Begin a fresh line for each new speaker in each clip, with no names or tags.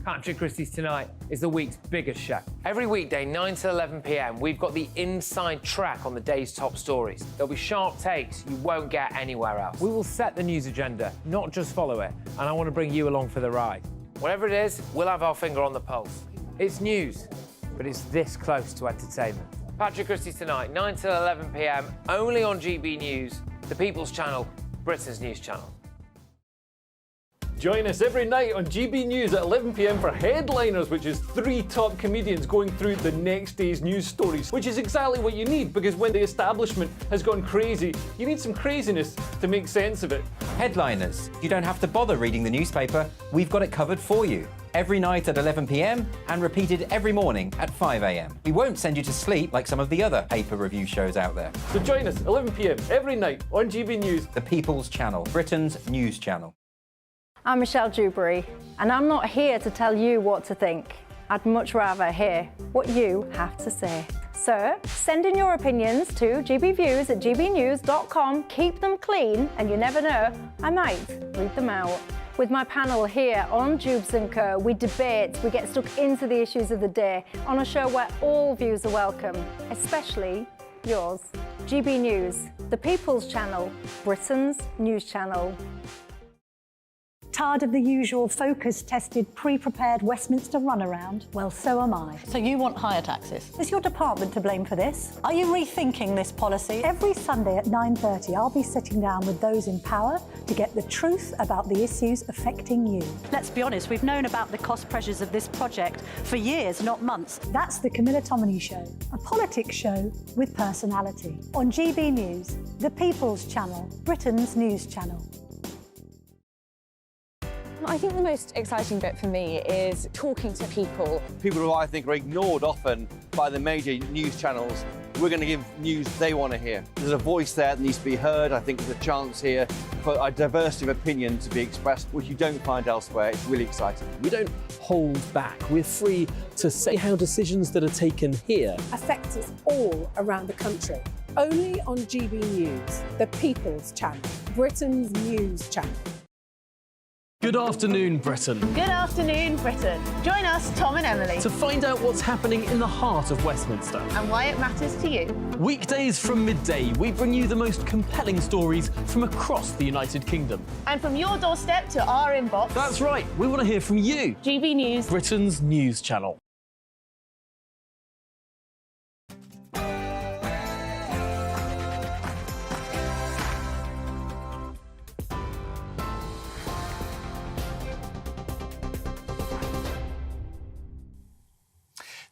Patrick Christie's Tonight is the week's biggest show. Every weekday, 9 to 11 p.m, we've got the inside track on the day's top stories. There'll be sharp takes you won't get anywhere else. We will set the news agenda, not just follow it, and I want to bring you along for the ride. Whatever it is, we'll have our finger on the pulse. It's news, but it's this close to entertainment. Patrick Christie's Tonight, 9 to 11 p.m, only on GB News, the People's Channel, Britain's news channel.
Join us every night on GB News at 11 p.m. for Headliners, which is 3 top comedians going through the next day's news stories, which is exactly what you need, because when the establishment has gone crazy, you need some craziness to make sense of it.
Headliners. You don't have to bother reading the newspaper. We've got it covered for you. Every night at 11 p.m. and repeated every morning at 5 a.m. We won't send you to sleep like some of the other paper review shows out there.
So join us 11 p.m. every night on GB News.
The People's Channel, Britain's news channel.
I'm Michelle Dewberry, and I'm not here to tell you what to think. I'd much rather hear what you have to say. So, send in your opinions to gbviews@gbnews.com. Keep them clean, and you never know, I might read them out. With my panel here on Jubes & Co, we debate, we get stuck into the issues of the day on a show where all views are welcome, especially yours. GB News, the People's Channel, Britain's news channel.
Tired of the usual focus-tested, pre-prepared Westminster runaround? Well, so am I.
So you want higher taxes?
Is your department to blame for this? Are you rethinking this policy? Every Sunday at 9:30, I'll be sitting down with those in power to get the truth about the issues affecting you.
Let's be honest, we've known about the cost pressures of this project for years, not months.
That's the Camilla Tominey Show, a politics show with personality. On GB News, the People's Channel, Britain's news channel.
I think the most exciting bit for me is talking to people.
People who I think are ignored often by the major news channels. We're going to give news they want to hear. There's a voice there that needs to be heard. I think there's a chance here for a diversity of opinion to be expressed, which you don't find elsewhere. It's really exciting.
We don't hold back. We're free to say how decisions that are taken here
affect us all around the country. Only on GB News, the People's Channel, Britain's news channel.
Good afternoon, Britain.
Good afternoon, Britain. Join us, Tom and Emily,
To find out what's happening in the heart of Westminster.
and why it matters to you.
Weekdays from midday, we bring you the most compelling stories from across the United Kingdom.
And from your doorstep to our inbox,
That's right, we want to hear from you.
GB News.
Britain's news channel.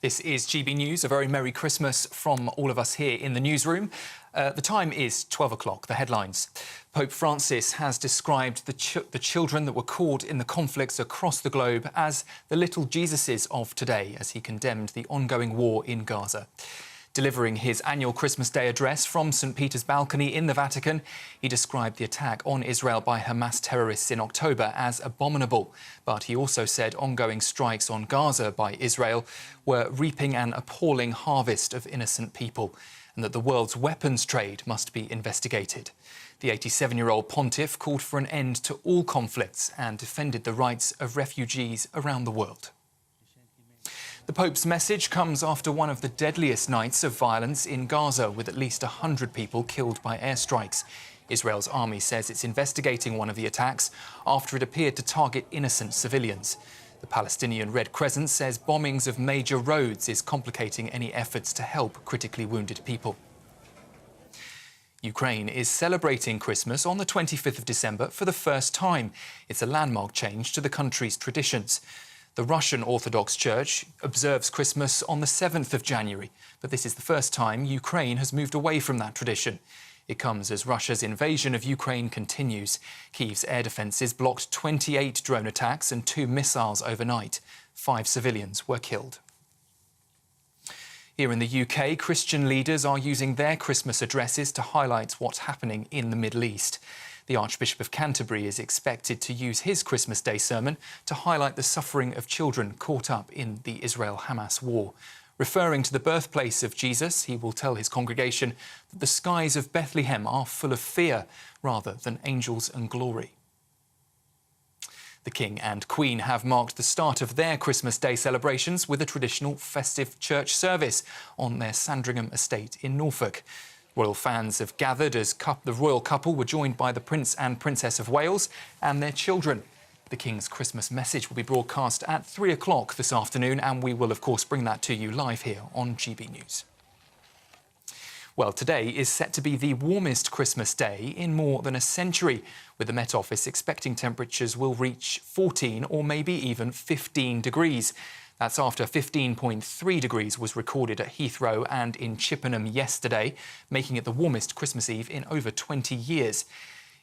This is GB News. A very Merry Christmas from all of us here in the newsroom. The time is 12 o'clock. The headlines. Pope Francis has described the children that were caught in the conflicts across the globe as the little Jesuses of today, as he condemned the ongoing war in Gaza. Delivering his annual Christmas Day address from St. Peter's balcony in the Vatican, he described the attack on Israel by Hamas terrorists in October as abominable. But he also said ongoing strikes on Gaza by Israel were reaping an appalling harvest of innocent people, and that the world's weapons trade must be investigated. The 87-year-old pontiff called for an end to all conflicts and defended the rights of refugees around the world. The Pope's message comes after one of the deadliest nights of violence in Gaza, with at least 100 people killed by airstrikes. Israel's army says it's investigating one of the attacks after it appeared to target innocent civilians. The Palestinian Red Crescent says bombings of major roads is complicating any efforts to help critically wounded people. Ukraine is celebrating Christmas on the 25th of December for the first time. It's a landmark change to the country's traditions. The Russian Orthodox Church observes Christmas on the 7th of January, but this is the first time Ukraine has moved away from that tradition. It comes as Russia's invasion of Ukraine continues. Kyiv's air defences blocked 28 drone attacks and 2 missiles overnight. 5 civilians were killed. Here in the UK, Christian leaders are using their Christmas addresses to highlight what's happening in the Middle East. The Archbishop of Canterbury is expected to use his Christmas Day sermon to highlight the suffering of children caught up in the Israel-Hamas war. Referring to the birthplace of Jesus, he will tell his congregation that the skies of Bethlehem are full of fear rather than angels and glory. The King and Queen have marked the start of their Christmas Day celebrations with a traditional festive church service on their Sandringham estate in Norfolk. Royal fans have gathered as the royal couple were joined by the Prince and Princess of Wales and their children. The King's Christmas message will be broadcast at 3 o'clock this afternoon, and we will, of course, bring that to you live here on GB News. Well, today is set to be the warmest Christmas day in more than a century, with the Met Office expecting temperatures will reach 14 or maybe even 15 degrees. That's after 15.3 degrees was recorded at Heathrow and in Chippenham yesterday, making it the warmest Christmas Eve in over 20 years.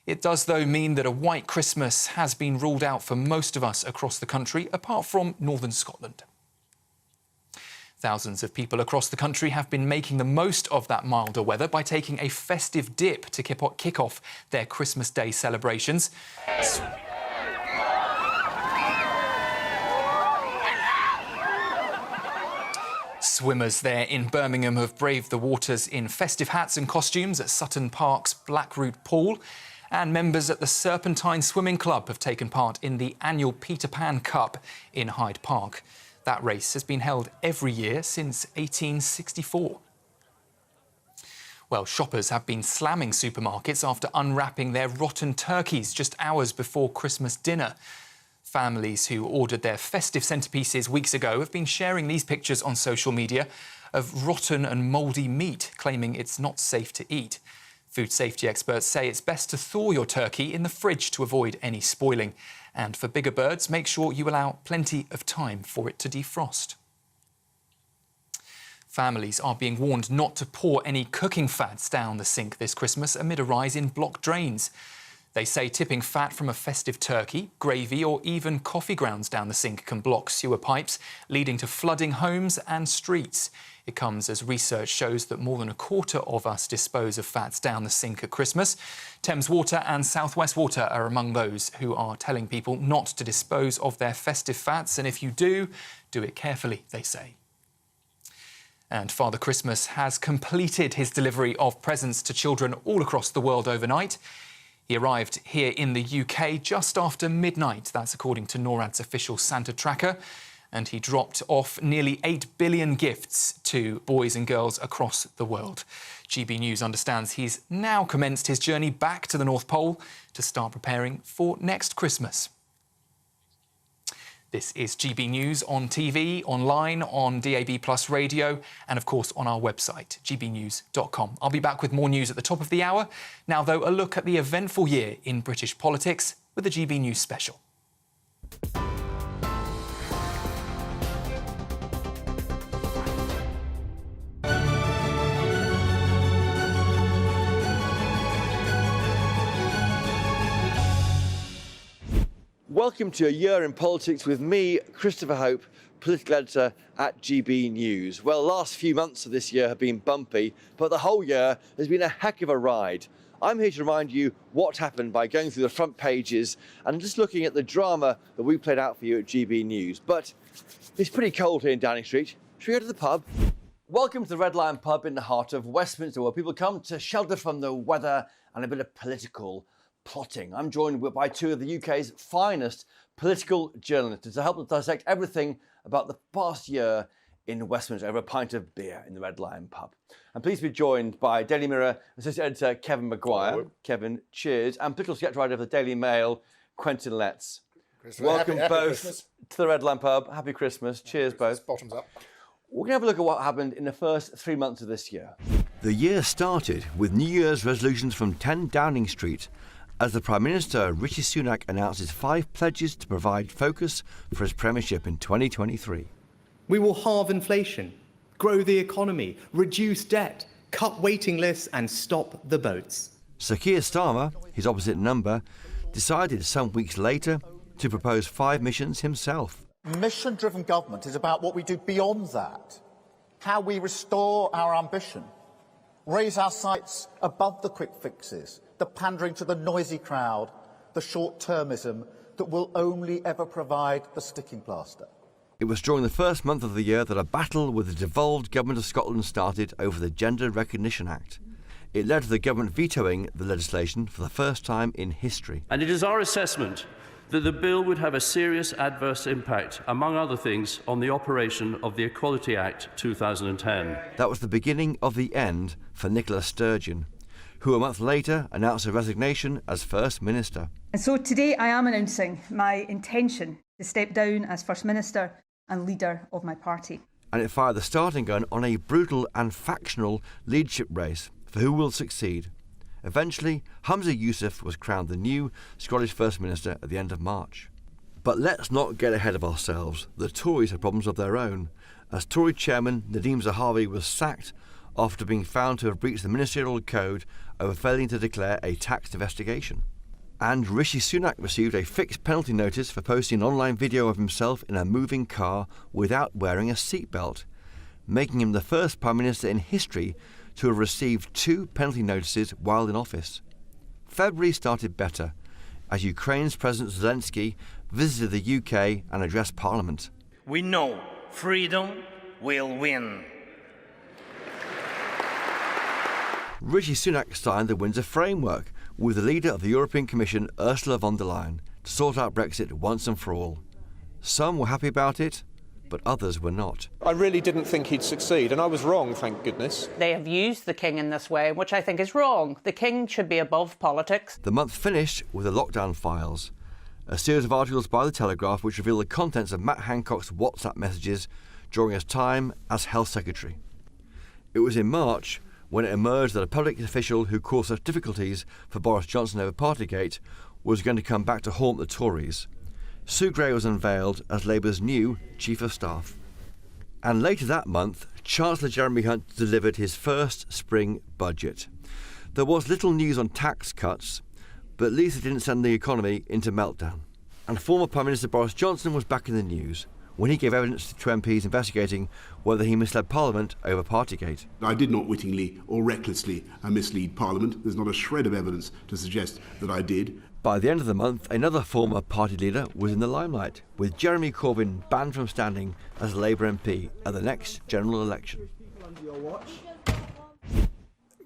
It does, though, mean that a white Christmas has been ruled out for most of us across the country, apart from northern Scotland. Thousands of people across the country have been making the most of that milder weather by taking a festive dip to kick off their Christmas Day celebrations. Swimmers there in Birmingham have braved the waters in festive hats and costumes at Sutton Park's Blackroot Pool. And members at the Serpentine Swimming Club have taken part in the annual Peter Pan Cup in Hyde Park. That race has been held every year since 1864. Well, shoppers have been slamming supermarkets after unwrapping their rotten turkeys just hours before Christmas dinner. Families who ordered their festive centrepieces weeks ago have been sharing these pictures on social media of rotten and mouldy meat, claiming it's not safe to eat. Food safety experts say it's best to thaw your turkey in the fridge to avoid any spoiling. And for bigger birds, make sure you allow plenty of time for it to defrost. Families are being warned not to pour any cooking fats down the sink this Christmas amid a rise in blocked drains. They say tipping fat from a festive turkey, gravy or even coffee grounds down the sink can block sewer pipes, leading to flooding homes and streets. It comes as research shows that more than a quarter of us dispose of fats down the sink at Christmas. Thames Water and South West Water are among those who are telling people not to dispose of their festive fats, and if you do it carefully, they say. And Father Christmas has completed his delivery of presents to children all across the world overnight. He arrived here in the UK just after midnight, that's according to NORAD's official Santa tracker, and he dropped off nearly 8 billion gifts to boys and girls across the world. GB News understands he's now commenced his journey back to the North Pole to start preparing for next Christmas. This is GB News on TV, online, on DAB+ radio, and of course on our website, gbnews.com. I'll be back with more news at the top of the hour. Now, though, a look at the eventful year in British politics with a GB News special.
Welcome to A Year in Politics with me, Christopher Hope, political editor at GB News. Well, the last few months of this year have been bumpy, but the whole year has been a heck of a ride. I'm here to remind you what happened by going through the front pages and just looking at the drama that we played out for you at GB News. But it's pretty cold here in Downing Street. Should we go to the pub? Welcome to the Red Lion pub in the heart of Westminster, where people come to shelter from the weather and a bit of political plotting. I'm joined by two of the UK's finest political journalists to help us dissect everything about the past year in Westminster over a pint of beer in the Red Lion pub. I'm pleased to be joined by Daily Mirror Associate Editor Kevin Maguire. Hello. Kevin, cheers. And political sketch writer of the Daily Mail, Quentin Letts. Welcome happy both to the Red Lion pub. Happy Christmas. Cheers both.
Bottoms up.
We're going to have a look at what happened in the first 3 months of this year.
The year started with New Year's resolutions from 10 Downing Street, as the Prime Minister, Rishi Sunak, announces 5 pledges to provide focus for his premiership in 2023.
We will halve inflation, grow the economy, reduce debt, cut waiting lists and stop the boats.
Sir Keir Starmer, his opposite number, decided some weeks later to propose 5 missions himself.
Mission-driven government is about what we do beyond that, how we restore our ambition, raise our sights above the quick fixes, the pandering to the noisy crowd, the short-termism that will only ever provide the sticking plaster.
It was during the first month of the year that a battle with the devolved Government of Scotland started over the Gender Recognition Act. It led to the government vetoing the legislation for the first time in history.
And it is our assessment
that the bill would have a serious adverse impact, among other things, on the operation of the Equality Act 2010.
That was the beginning of the end for Nicola Sturgeon, who a month later announced her resignation as First Minister.
And so today I am announcing my intention to step down as First Minister and leader of my party.
And it fired the starting gun on a brutal and factional leadership race for who will succeed. Eventually, Humza Yousaf was crowned the new Scottish First Minister at the end of March. But let's not get ahead of ourselves. The Tories have problems of their own, as Tory chairman Nadhim Zahawi was sacked after being found to have breached the ministerial code over failing to declare a tax investigation. And Rishi Sunak received a fixed penalty notice for posting an online video of himself in a moving car without wearing a seatbelt, making him the first Prime Minister in history to have received 2 penalty notices while in office. February started better, as Ukraine's President Zelensky visited the UK and addressed Parliament.
We know freedom will win.
Rishi Sunak signed the Windsor Framework with the leader of the European Commission, Ursula von der Leyen, to sort out Brexit once and for all. Some were happy about it, but others were not.
I really didn't think he'd succeed, and I was wrong, thank goodness.
They have used the King in this way, which I think is wrong. The King should be above politics.
The month finished with the lockdown files, a series of articles by The Telegraph which reveal the contents of Matt Hancock's WhatsApp messages during his time as Health Secretary. It was in March when it emerged that a public official who caused such difficulties for Boris Johnson over Partygate was going to come back to haunt the Tories. Sue Gray was unveiled as Labour's new Chief of Staff. And later that month, Chancellor Jeremy Hunt delivered his first spring budget. There was little news on tax cuts, but at least it didn't send the economy into meltdown. And former Prime Minister Boris Johnson was back in the news when he gave evidence to MPs investigating whether he misled Parliament over Partygate.
I did not wittingly or recklessly mislead Parliament. There's not a shred of evidence to suggest that I did.
By the end of the month, another former party leader was in the limelight, with Jeremy Corbyn banned from standing as a Labour MP at the next general election.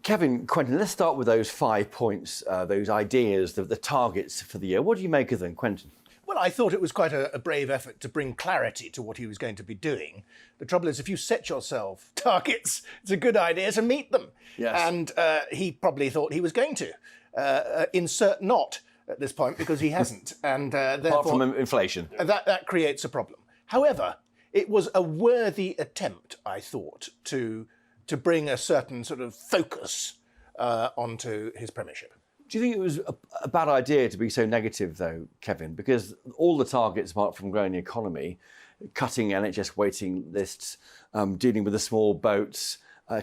Kevin, Quentin, let's start with those 5 points, those ideas, the targets for the year. What do you make of them, Quentin?
Well, I thought it was quite a brave effort to bring clarity to what he was going to be doing. The trouble is, if you set yourself targets, it's a good idea to meet them.
Yes.
And he probably thought he was going to. Insert not at this point, because he hasn't. And therefore,
apart from inflation.
That creates a problem. However, it was a worthy attempt, I thought, to bring a certain sort of focus onto his premiership.
Do you think it was a bad idea to be so negative, though, Kevin? Because all the targets, apart from growing the economy, cutting NHS waiting lists, dealing with the small boats,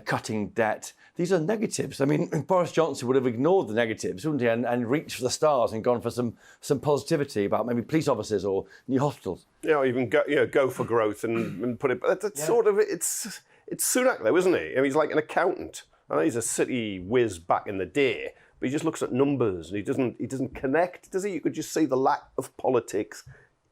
cutting debt, these are negatives. I mean, Boris Johnson would have ignored the negatives, wouldn't he, and reached for the stars and gone for some positivity about maybe police officers or new hospitals.
Yeah, or even go for growth and put it. That's sort of it's Sunak, though, isn't he? I mean, he's like an accountant. I know he's a city whiz back in the day, but he just looks at numbers and he doesn't connect, does he? You could just see the lack of politics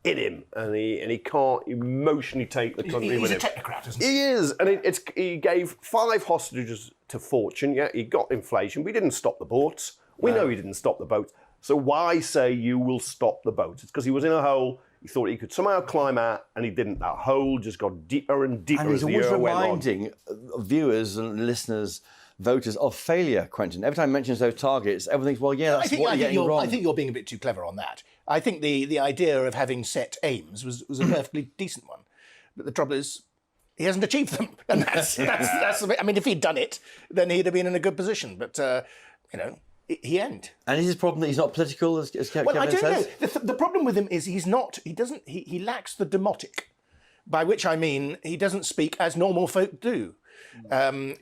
in him, and he can't emotionally take the country with him.
He's a technocrat, isn't he?
He is, and he gave 5 hostages to fortune. Yeah, he got inflation. We didn't stop the boats. We know he didn't stop the boats. So why say you will stop the boats? It's because he was in a hole. He thought he could somehow climb out, and he didn't. That hole just got deeper and deeper
And
as
he's
the
always
year went on.
reminding viewers and listeners, voters, of failure, Quentin. Every time he mentions those targets, everyone thinks, well, yeah, that's what you're getting wrong.
I think you're being a bit too clever on that. I think the idea of having set aims was a perfectly decent one. But the trouble is, he hasn't achieved them. And that's the bit. I mean, if he'd done it, then he'd have been in a good position. But, he ain't.
And is his problem that he's not political, as Kevin
Well, I don't
says?
know. The problem with him is he lacks the demotic, by which I mean he doesn't speak as normal folk do.
He's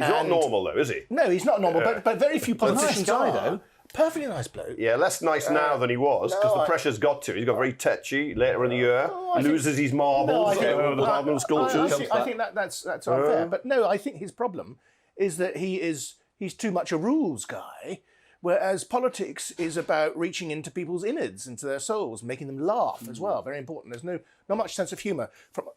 not normal, though, is he?
No, he's not normal, but very few politicians
nice guy,
are.
though.
Perfectly nice bloke.
Yeah, less nice now than he was, because the pressure's got to. He's got very tetchy later in the year, loses his marbles, the marble sculptures.
I think that's unfair. But no, I think his problem is that he's too much a rules guy, whereas politics is about reaching into people's innards, into their souls, making them laugh as well. Very important. There's not much sense of humour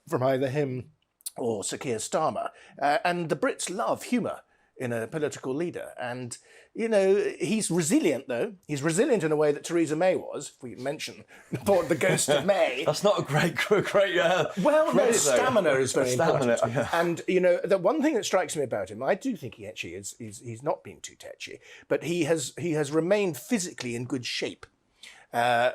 from either him or Sir Keir Starmer. And the Brits love humour in a political leader. And, you know, he's resilient, though. He's resilient in a way that Theresa May was, if we mention the ghost of May.
That's not a great
well, no, stamina is very
Stamina,
important.
yeah.
And, you know, the one thing that strikes me about him, I do think he actually is he's not been too tetchy, but he has remained physically in good shape,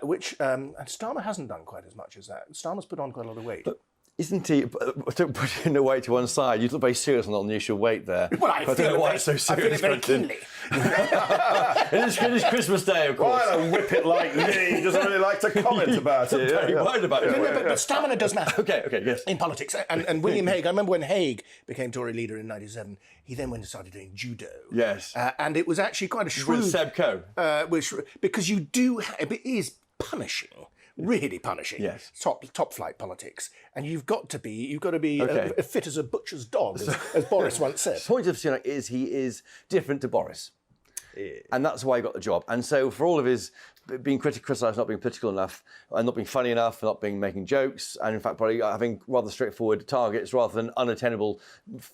which and Starmer hasn't done quite as much as that. Starmer's put on quite a lot of weight.
But isn't he, putting the weight to one side, you look very serious on the issue of weight there.
Well, I
don't know why it's so serious.
I feel it very keenly.
It is Christmas Day, of course.
Quite a whippet like me. He doesn't really like to comment about it.
I'm very worried about it.
But stamina does matter.
Okay, yes.
In politics. And William Hague, I remember when Hague became Tory leader in '97, he then went and started doing judo.
Yes.
And it was actually quite a shrewd...
With Seb Coe.
Because you do... It is punishing. Really punishing.
Yes.
Top flight politics. And you've got to be
Okay.
fit as a butcher's dog, as Boris once said.
The point of Sunak is he is different to Boris. And that's why he got the job. And so for all of his being criticised, not being political enough, and not being funny enough, not being making jokes, and in fact probably having rather straightforward targets rather than unattainable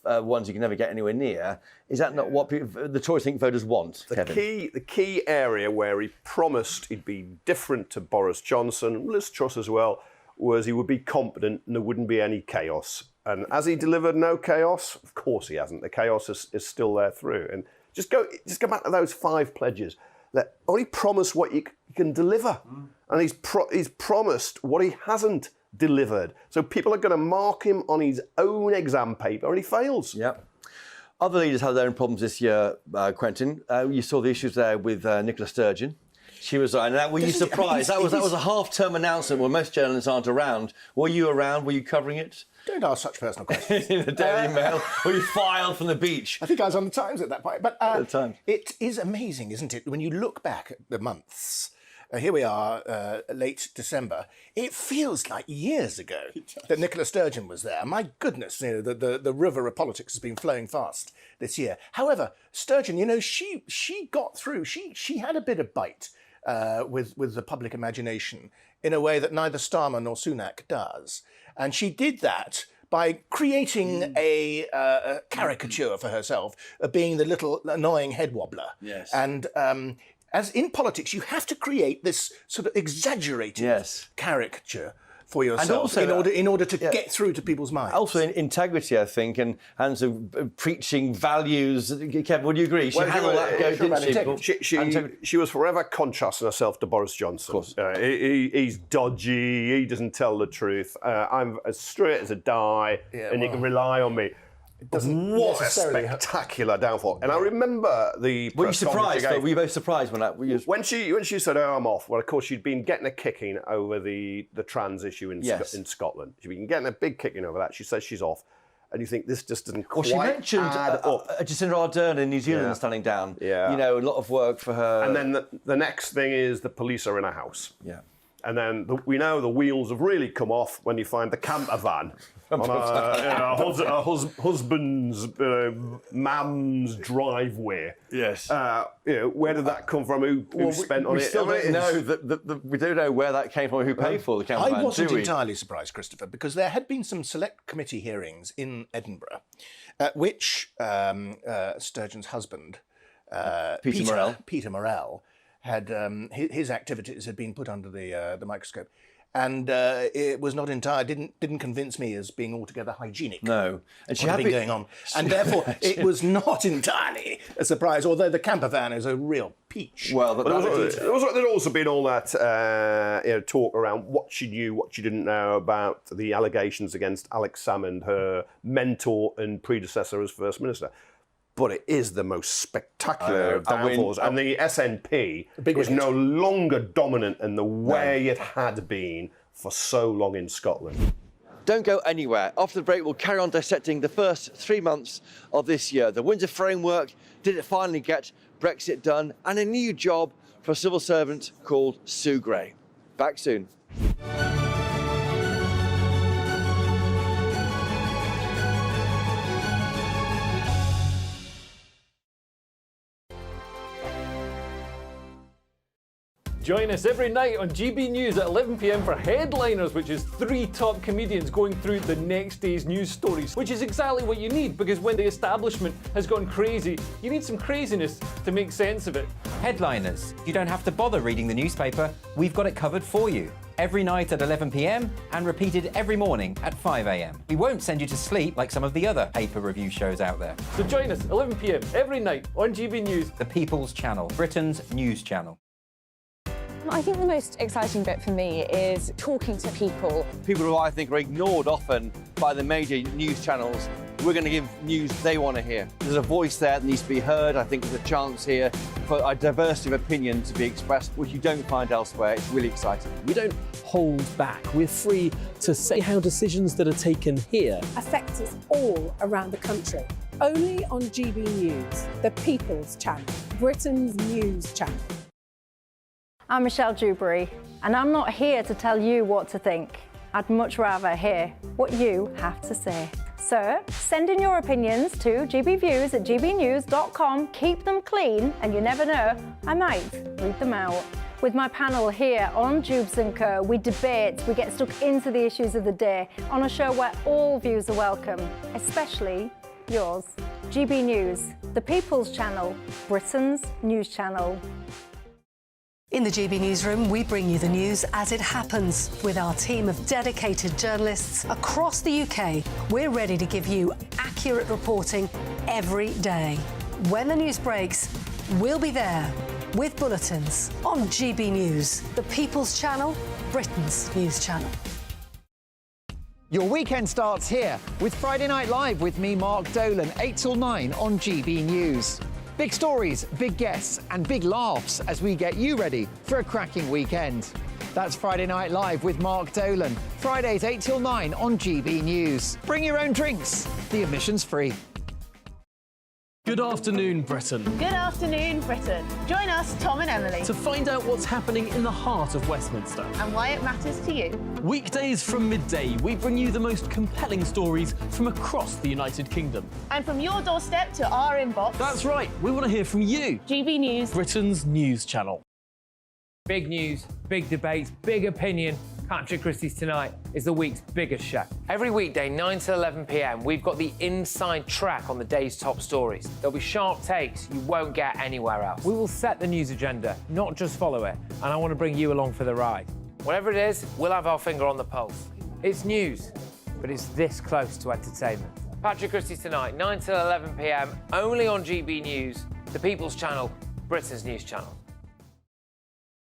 ones you can never get anywhere near, is that not what the Tories think voters want, Kevin?
The key area where he promised he'd be different to Boris Johnson, Liz Truss as well, was he would be competent and there wouldn't be any chaos. And as he delivered no chaos, of course he hasn't. The chaos is still there through. And just go back to those 5 pledges. That only promise what you can deliver, and he's promised what he hasn't delivered. So people are going to mark him on his own exam paper, and he fails.
Yeah. Other leaders had their own problems this year, Quentin. You saw the issues there with Nicola Sturgeon. She was, and were you surprised? That was a half-term announcement where most journalists aren't around. Were you around? Were you covering it?
Don't ask such personal questions.
In the Daily Mail, or you filed from the beach?
I think I was on the Times at that point. But
At the Times.
It is amazing, isn't it? When you look back at the months, here we are, late December. It feels like years ago that Nicola Sturgeon was there. My goodness, you know, the river of politics has been flowing fast this year. However, Sturgeon, you know, she got through. She had a bit of bite with the public imagination in a way that neither Starmer nor Sunak does. And she did that by creating a caricature for herself of being the little annoying head wobbler.
Yes.
And as in politics, you have to create this sort of exaggerated caricature for yourself, and also, in order to get through to people's minds.
Also, in integrity, I think, and sort of preaching values. Kevin, would you agree? She had all that go, didn't she?
She was forever contrasting herself to Boris Johnson.
Of course.
He's dodgy, he doesn't tell the truth, I'm as straight as a die, and you can rely on me. What a spectacular downfall. And I remember the...
Were you surprised? Were you both surprised when that...
When she said, oh, I'm off, well, of course, she'd been getting a kicking over the trans issue in Scotland. She'd been getting a big kicking over that. She says she's off. And you think this just doesn't quite
she mentioned
add up.
Jacinda Ardern in New Zealand standing down.
Yeah.
You know, a lot of work for her.
And then the next thing is the police are in a house.
Yeah.
And then we know the wheels have really come off when you find the camper van on a husband's mum's driveway.
Yes.
Where did that come from? Who spent on it?
We still don't know we don't know where that came from. Who paid for the camper van?
I wasn't entirely surprised, Christopher, because there had been some select committee hearings in Edinburgh, at which Sturgeon's husband, Peter Morell, had his activities had been put under the microscope, and it was not entirely didn't convince me as being altogether hygienic.
No, and she
had
had
been going on, and therefore it was not entirely a surprise. Although the camper van is a real peach.
Well,
there'd also been all that talk around what she knew, what she didn't know about the allegations against Alex Salmond, her mentor and predecessor as First Minister. But it is the most spectacular downfalls. And the SNP is no longer dominant in the way it had been for so long in Scotland.
Don't go anywhere. After the break, we'll carry on dissecting the first 3 months of this year. The Windsor Framework, did it finally get Brexit done? And a new job for a civil servant called Sue Gray. Back soon.
Join us every night on GB News at 11 p.m. for Headliners, which is 3 top comedians going through the next day's news stories, which is exactly what you need, because when the establishment has gone crazy, you need some craziness to make sense of it.
Headliners. You don't have to bother reading the newspaper. We've got it covered for you. Every night at 11 p.m. and repeated every morning at 5 a.m. We won't send you to sleep like some of the other paper review shows out there.
So join us 11 p.m. every night on GB News.
The People's Channel, Britain's news channel.
I think the most exciting bit for me is talking to people.
People who I think are ignored often by the major news channels. We're going to give news they want to hear. There's a voice there that needs to be heard. I think there's a chance here for a diversity of opinion to be expressed, which you don't find elsewhere. It's really exciting.
We don't hold back. We're free to say how decisions that are taken here
affect us all around the country. Only on GB News, the People's Channel, Britain's news channel.
I'm Michelle Dewberry, and I'm not here to tell you what to think. I'd much rather hear what you have to say. So send in your opinions to gbviews@gbnews.com. Keep them clean, and you never know, I might read them out. With my panel here on Jubes & Co, we debate, we get stuck into the issues of the day on a show where all views are welcome, especially yours. GB News, the People's Channel, Britain's news channel.
In the GB Newsroom, we bring you the news as it happens. With our team of dedicated journalists across the UK, we're ready to give you accurate reporting every day. When the news breaks, we'll be there with bulletins on GB News, the People's Channel, Britain's news channel.
Your weekend starts here with Friday Night Live with me, Mark Dolan, 8 till 9 on GB News. Big stories, big guests and big laughs as we get you ready for a cracking weekend. That's Friday Night Live with Mark Dolan. Fridays 8 till 9 on GB News. Bring your own drinks. The admission's free.
Good afternoon, Britain.
Good afternoon, Britain. Join us, Tom and Emily,
To find out what's happening in the heart of Westminster.
and why it matters to you.
Weekdays from midday, we bring you the most compelling stories from across the United Kingdom.
And from your doorstep to our inbox.
That's right, we want to hear from you.
GB News,
Britain's news channel.
Big news, big debates, big opinion. Patrick Christie's Tonight is the week's biggest show.
Every weekday, 9 to 11 p.m, we've got the inside track on the day's top stories. There'll be sharp takes you won't get anywhere else.
We will set the news agenda, not just follow it, and I want to bring you along for the ride.
Whatever it is, we'll have our finger on the pulse.
It's news, but it's this close to entertainment.
Patrick Christie's Tonight, 9 to 11 p.m, only on GB News, the People's Channel, Britain's news channel.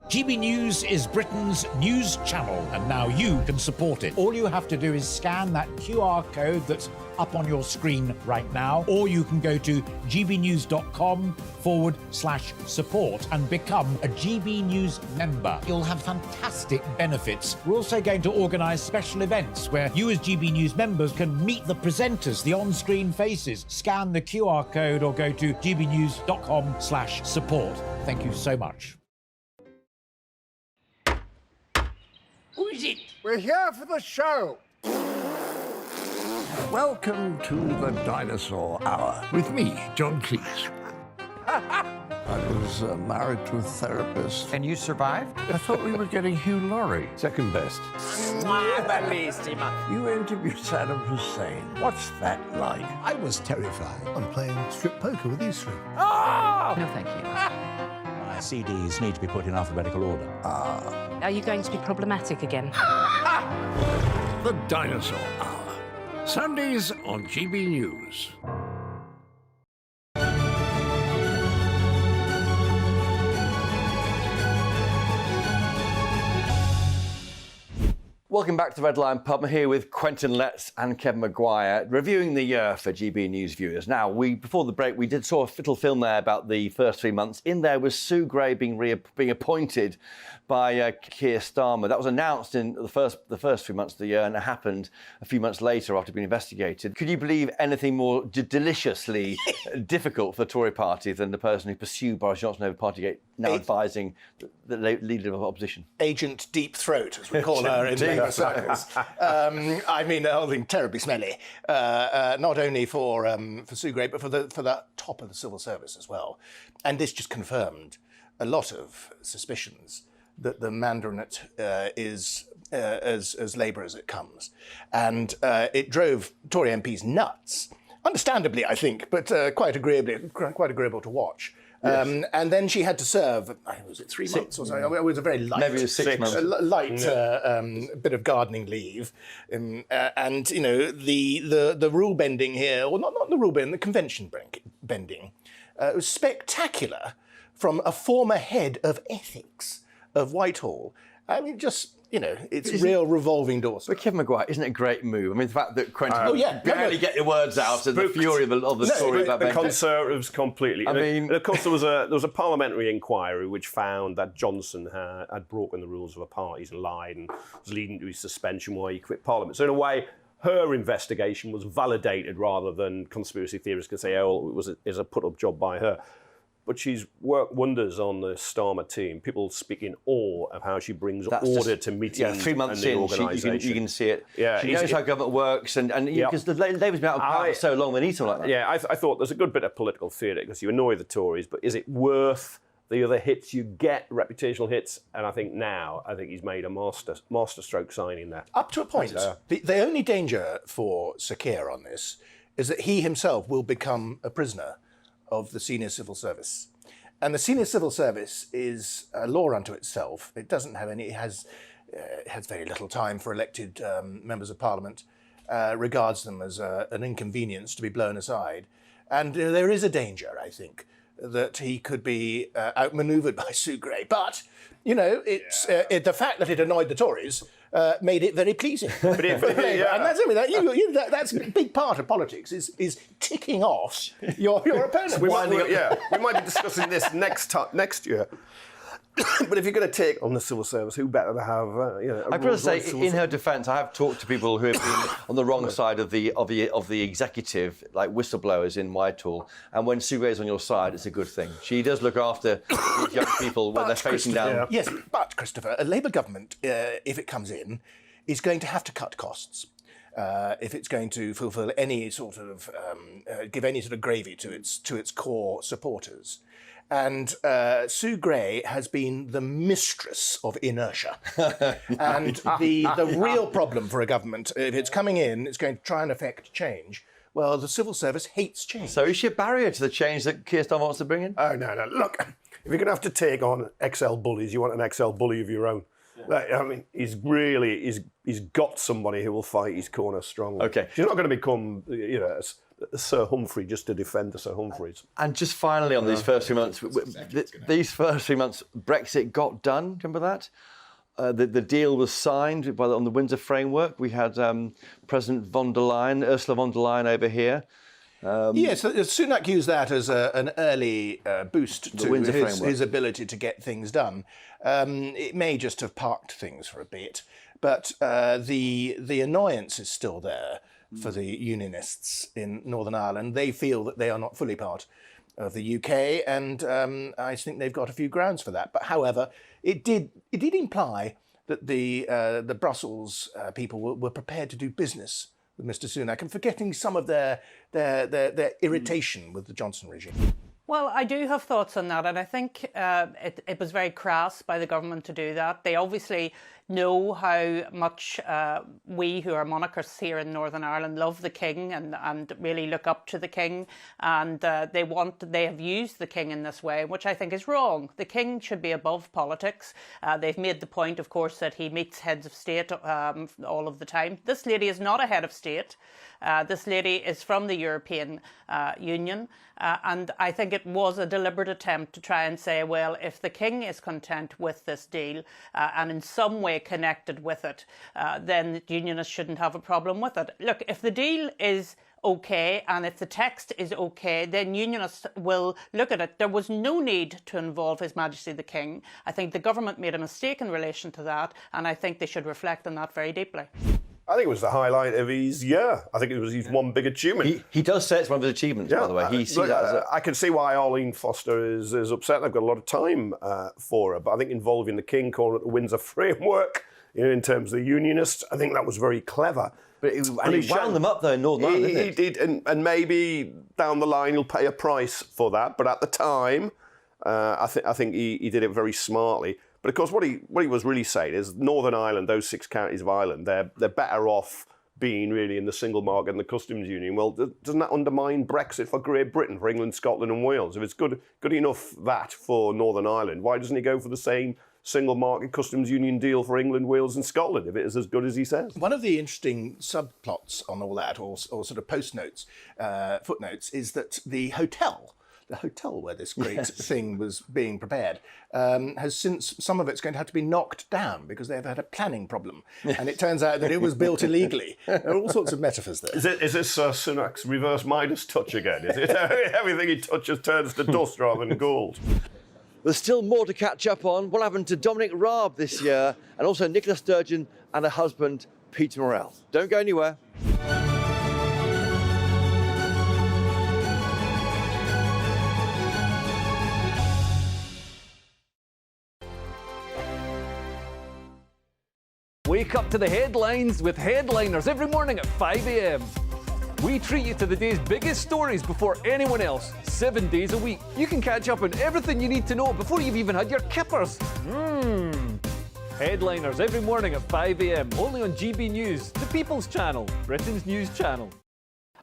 GB News is Britain's news channel, and now you can support it. All you have to do is scan that QR code that's up on your screen right now, or you can go to gbnews.com/support and become a GB News member. You'll have fantastic benefits. We're also going to organise special events where you as GB News members can meet the presenters, the on-screen faces. Scan the QR code or go to gbnews.com/support. Thank you so much.
Who is it? We're here for the show. Welcome to the Dinosaur Hour with me, John Cleese. I was married to a therapist.
And you survived?
I thought we were getting Hugh Laurie.
Second best.
You interviewed Saddam Hussein. What's that like?
I was terrified on playing strip poker with these three.
Oh!
No, thank you.
My CDs need to be put in alphabetical order.
Are you going to be problematic again?
The Dinosaur Hour. Sundays on GB News.
Welcome back to Red Lion Pub. I'm here with Quentin Letts and Kevin Maguire, reviewing the year for GB News viewers. Now, before the break, we did saw a little film there about the first 3 months. In there was Sue Gray being appointed by Keir Starmer. That was announced in the first 3 months of the year, and it happened a few months later after being investigated. Could you believe anything more deliciously difficult for the Tory party than the person who pursued Boris Johnson over Partygate, now advising the leader of opposition?
Agent Deep Throat, as we call her in legal circles. I mean, the whole thing terribly smelly. Not only for Sue Gray, but for the top of the civil service as well. And this just confirmed a lot of suspicions that the Mandarinate is as Labour as it comes. And it drove Tory MPs nuts. Understandably, I think, but quite agreeable to watch.
Yes.
And then she had to serve, was it 3 months or so? It was a very light,
Maybe it was 6 months.
Light bit of gardening leave. And, you know, the rule bending here, or not the rule bending, the convention bending, was spectacular from a former head of ethics of Whitehall. I mean, just, you know, it's real revolving doors.
But Kevin Maguire, isn't it a great move? I mean, the fact that Quentin barely get the words out and the fury of the story about
the
Ben.
Conservatives completely.
I mean,
and of course, there was a parliamentary inquiry which found that Johnson had broken the rules of the parties and lied and was leading to his suspension while he quit Parliament. So in a way, her investigation was validated rather than conspiracy theorists can say, oh, it was a put-up job by her. But she's worked wonders on the Starmer team. People speak in awe of how she brings order to meetings.
Yeah, 3 months
and the
in,
organisation.
you can see it.
Yeah,
she knows how government works, and because the Labour's been out of power for so long, they need something like that.
Yeah, I thought there's a good bit of political theatre because you annoy the Tories, but is it worth the other hits you get, reputational hits? And I think he's made a masterstroke signing there.
Up to a point. The only danger for Sir Keir on this is that he himself will become a prisoner of the senior civil service. And the senior civil service is a law unto itself. It doesn't have any, it has very little time for elected members of parliament, regards them as an inconvenience to be blown aside. And there is a danger, I think, that he could be outmanoeuvred by Sue Gray. But, you know, it's the fact that it annoyed the Tories made it very pleasing. And that's a big part of politics, is ticking off your opponent.
We might be discussing this next year. But if you're going to take on the civil service, who better to have?
I've got to say, in her defence, I have talked to people who have been on the wrong side of the executive, like whistleblowers in Whitehall. And when Sue Gray's on your side, it's a good thing. She does look after these young people when they're facing down.
Yes, but Christopher, a Labour government, if it comes in, is going to have to cut costs. If it's going to fulfil any sort of give any sort of gravy to its core supporters. And Sue Gray has been the mistress of inertia. And the real problem for a government, if it's coming in, it's going to try and affect change. Well, the civil service hates change.
So is she a barrier to the change that Keir Starmer wants to bring in?
Oh, no. Look, if you're going to have to take on XL bullies, you want an XL bully of your own. I mean, he's got somebody who will fight his corner strongly.
Okay.
She's not going to become, Sir Humphrey just to defend Sir Humphreys.
And just finally on these first 3 months, Brexit got done. Remember that? The deal was signed on the Windsor framework. We had President Ursula von der Leyen over here.
Yes, Sunak used that as an early boost to his ability to get things done. It may just have parked things for a bit, but the annoyance is still there for the unionists in Northern Ireland. They feel that they are not fully part of the UK, and I think they've got a few grounds for that. But however, it did imply that the Brussels people were prepared to do business with Mr. Sunak and forgetting some of their irritation with the Johnson regime.
Well, I do have thoughts on that, and I think it was very crass by the government to do that. They obviously know how much we who are monarchists here in Northern Ireland love the King and really look up to the King, and they have used the King in this way, which I think is wrong. The King should be above politics. They've made the point, of course, that he meets heads of state all of the time. This lady is not a head of state. This lady is from the European Union, and I think it was a deliberate attempt to try and say, well, if the King is content with this deal and in some way connected with it, then the unionists shouldn't have a problem with it. Look, if the deal is okay and if the text is okay, then unionists will look at it. There was no need to involve His Majesty the King. I think the government made a mistake in relation to that, and I think they should reflect on that very deeply.
I think it was the highlight of his year. I think it was his one big achievement.
He does say it's one of his achievements, by the way.
I can see why Arlene Foster is upset. They've got a lot of time for her, but I think involving the King, calling it the Windsor framework, in terms of the unionists, I think that was very clever.
But he wound them up, though, in Northern Ireland, didn't
he? He did, and maybe down the line he'll pay a price for that. But at the time, I think he did it very smartly. But of course, what he was really saying is Northern Ireland, those 6 counties of Ireland, they're better off being really in the single market and the customs union. Well, doesn't that undermine Brexit for Great Britain, for England, Scotland and Wales? If it's good enough that for Northern Ireland, why doesn't he go for the same single market customs union deal for England, Wales and Scotland if it is as good as he says?
One of the interesting subplots on all that, or sort of footnotes, is that the hotel where this great thing was being prepared, has since, some of it's going to have to be knocked down because they've had a planning problem. And it turns out that it was built illegally. There are all sorts of metaphors there.
Is this Sunak's reverse Midas touch again? Is it everything he touches turns to dust rather than gold?
There's still more to catch up on. What happened to Dominic Raab this year, and also Nicola Sturgeon and her husband, Peter Morrell. Don't go anywhere.
Wake up to the headlines with Headliners every morning at 5 a.m. We treat you to the day's biggest stories before anyone else, 7 days a week. You can catch up on everything you need to know before you've even had your kippers. Headliners every morning at 5 a.m. only on GB News, the People's Channel, Britain's news channel.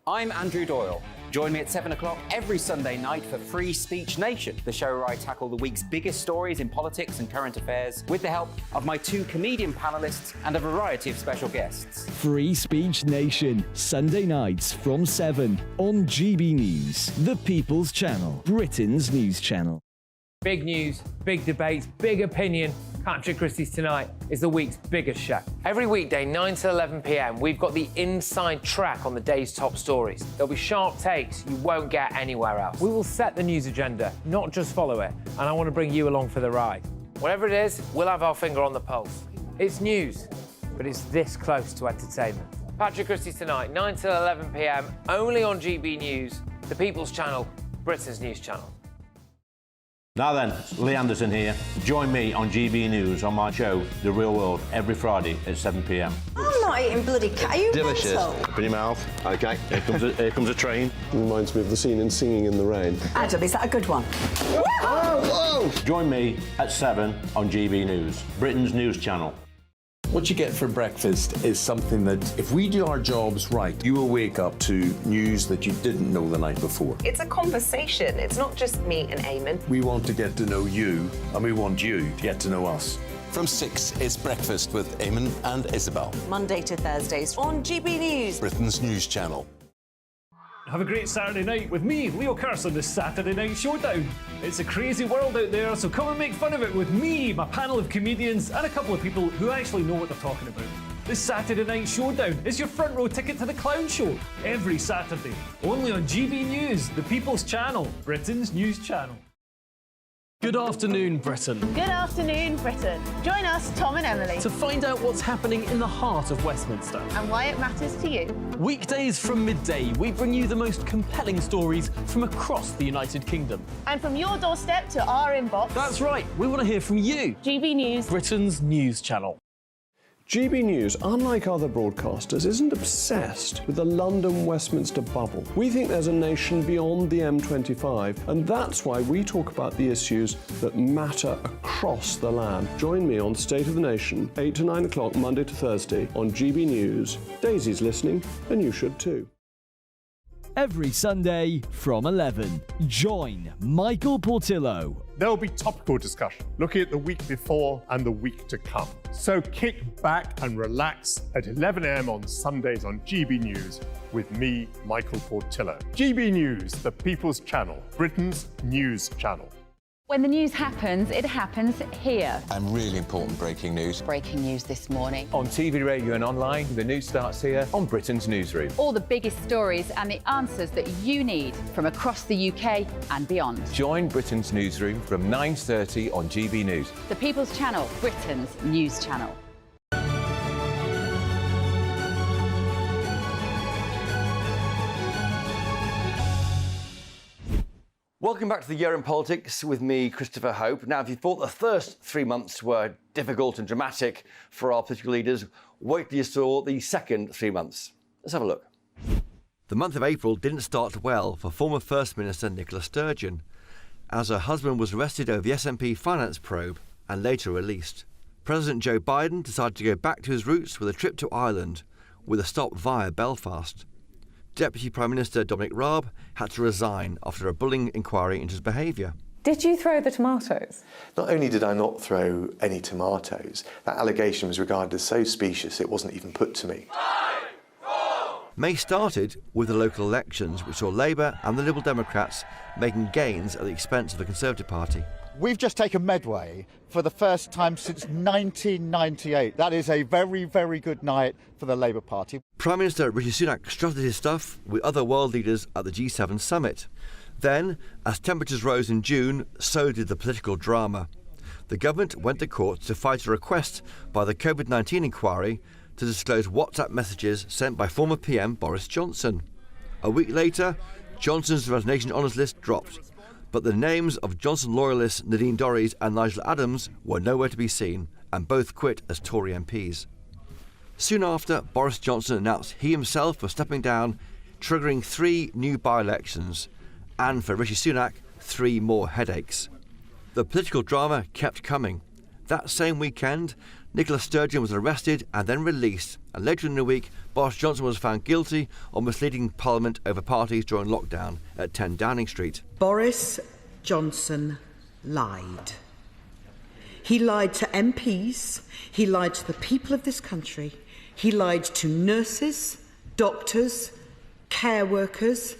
I'm Andrew Doyle. Join me at 7 o'clock every Sunday night for Free Speech Nation, the show where I tackle the week's biggest stories in politics and current affairs with the help of my 2 comedian panellists and a variety of special guests.
Free Speech Nation, Sunday nights from 7 on GB News, the People's Channel, Britain's news channel.
Big news, big debates, big opinion. Patrick Christie's Tonight is the week's biggest show.
Every weekday, 9 to 11 p.m, we've got the inside track on the day's top stories. There'll be sharp takes you won't get anywhere else.
We will set the news agenda, not just follow it, and I want to bring you along for the ride.
Whatever it is, we'll have our finger on the pulse.
It's news, but it's this close to entertainment.
Patrick Christie's Tonight, 9 to 11 p.m, only on GB News, the People's Channel, Britain's news channel.
Now then, Lee Anderson here. Join me on GB News on my show, The Real World, every Friday at 7 p.m.
I'm not eating bloody cat. Are you
Delicious.
mental?
Open your mouth. OK, here comes a train. Reminds me of the scene in Singing in the Rain.
Adam, is that a good one?
Whoa! Join me at 7 on GB News, Britain's news channel.
What you get for breakfast is something that, if we do our jobs right, you will wake up to news that you didn't know the night before.
It's a conversation. It's not just me and Eamon.
We want to get to know you, and we want you to get to know us.
From 6, it's Breakfast with Eamon and Isabel.
Monday to Thursdays on GB News,
Britain's news channel.
Have a great Saturday night with me, Leo Curse, on the Saturday Night Showdown. It's a crazy world out there, so come and make fun of it with me, my panel of comedians, and a couple of people who actually know what they're talking about. This Saturday Night Showdown is your front row ticket to the clown show, every Saturday, only on GB News, the People's Channel, Britain's news channel.
Good afternoon, Britain.
Good afternoon, Britain. Join us, Tom and Emily,
To find out what's happening in the heart of Westminster.
and why it matters to you.
Weekdays from midday, we bring you the most compelling stories from across the United Kingdom.
And from your doorstep to our inbox.
That's right, we want to hear from you.
GB News,
Britain's news channel.
GB News, unlike other broadcasters, isn't obsessed with the London-Westminster bubble. We think there's a nation beyond the M25, and that's why we talk about the issues that matter across the land. Join me on State of the Nation, 8 to 9 o'clock, Monday to Thursday, on GB News. Daisy's listening, and you should too.
Every Sunday from 11, join Michael Portillo.
There'll be topical discussion, looking at the week before and the week to come. So kick back and relax at 11 a.m. on Sundays on GB News with me, Michael Portillo. GB News, the People's Channel, Britain's news channel.
When the news happens, it happens here.
And really important breaking news.
Breaking news this morning.
On TV, radio and online, the news starts here on Britain's Newsroom.
All the biggest stories and the answers that you need from across the UK and beyond.
Join Britain's Newsroom from 9:30 on GB News.
The People's Channel, Britain's news channel.
Welcome back to the Year in Politics with me, Christopher Hope. Now, if you thought the first 3 months were difficult and dramatic for our political leaders, wait till you saw the second 3 months. Let's have a look. The month of April didn't start well for former First Minister Nicola Sturgeon, as her husband was arrested over the SNP finance probe and later released. President Joe Biden decided to go back to his roots with a trip to Ireland, with a stop via Belfast. Deputy Prime Minister Dominic Raab had to resign after a bullying inquiry into his behaviour.
Did you throw the tomatoes?
Not only did I not throw any tomatoes, that allegation was regarded as so specious it wasn't even put to me.
May started with the local elections, which saw Labour and the Liberal Democrats making gains at the expense of the Conservative Party.
We've just taken Medway for the first time since 1998. That is a very, very good night for the Labour Party.
Prime Minister Rishi Sunak strutted his stuff with other world leaders at the G7 summit. Then, as temperatures rose in June, so did the political drama. The government went to court to fight a request by the COVID-19 inquiry to disclose WhatsApp messages sent by former PM Boris Johnson. A week later, Johnson's resignation honours list dropped, but the names of Johnson loyalists Nadine Dorries and Nigel Adams were nowhere to be seen, and both quit as Tory MPs. Soon after, Boris Johnson announced he himself was stepping down, triggering 3 new by-elections, and for Rishi Sunak, 3 more headaches. The political drama kept coming. That same weekend, Nicola Sturgeon was arrested and then released, and later in the week, Boris Johnson was found guilty of misleading Parliament over parties during lockdown at 10 Downing Street.
Boris Johnson lied. He lied to MPs, he lied to the people of this country, he lied to nurses, doctors, care workers,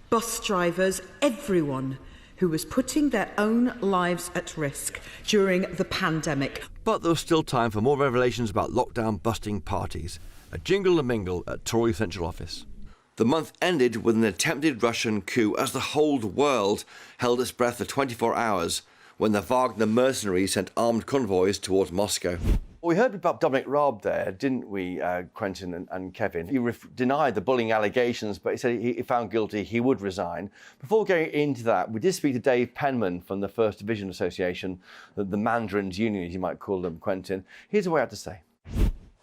bus drivers, everyone who was putting their own lives at risk during the pandemic.
But there was still time for more revelations about lockdown-busting parties. A jingle and mingle at Tory Central Office. The month ended with an attempted Russian coup as the whole world held its breath for 24 hours when the Wagner mercenaries sent armed convoys towards Moscow.
We heard about Dominic Raab there, didn't we, Quentin and Kevin? He denied the bullying allegations, but he said he found guilty, he would resign. Before going into that, we did speak to Dave Penman from the First Division Association, the Mandarins Union, as you might call them, Quentin. Here's what he had to say.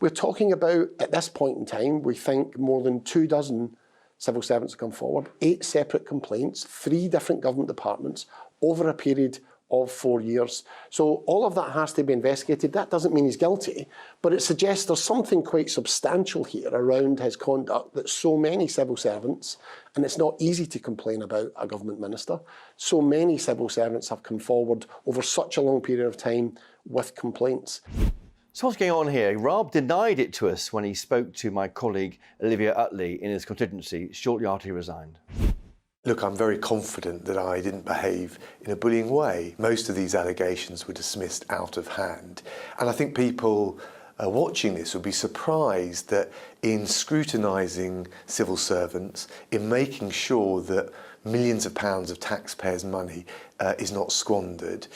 We're talking about, at this point in time, we think more than 24 civil servants have come forward, 8 separate complaints, 3 different government departments, over a period of 4 years. So all of that has to be investigated. That doesn't mean he's guilty, but it suggests there's something quite substantial here around his conduct that so many civil servants, and it's not easy to complain about a government minister, so many civil servants have come forward over such a long period of time with complaints.
So what's going on here? Raab denied it to us when he spoke to my colleague Olivia Utley in his constituency shortly after he resigned.
Look, I'm very confident that I didn't behave in a bullying way. Most of these allegations were dismissed out of hand. And I think people watching this will be surprised that in scrutinising civil servants, in making sure that millions of pounds of taxpayers' money is not squandered,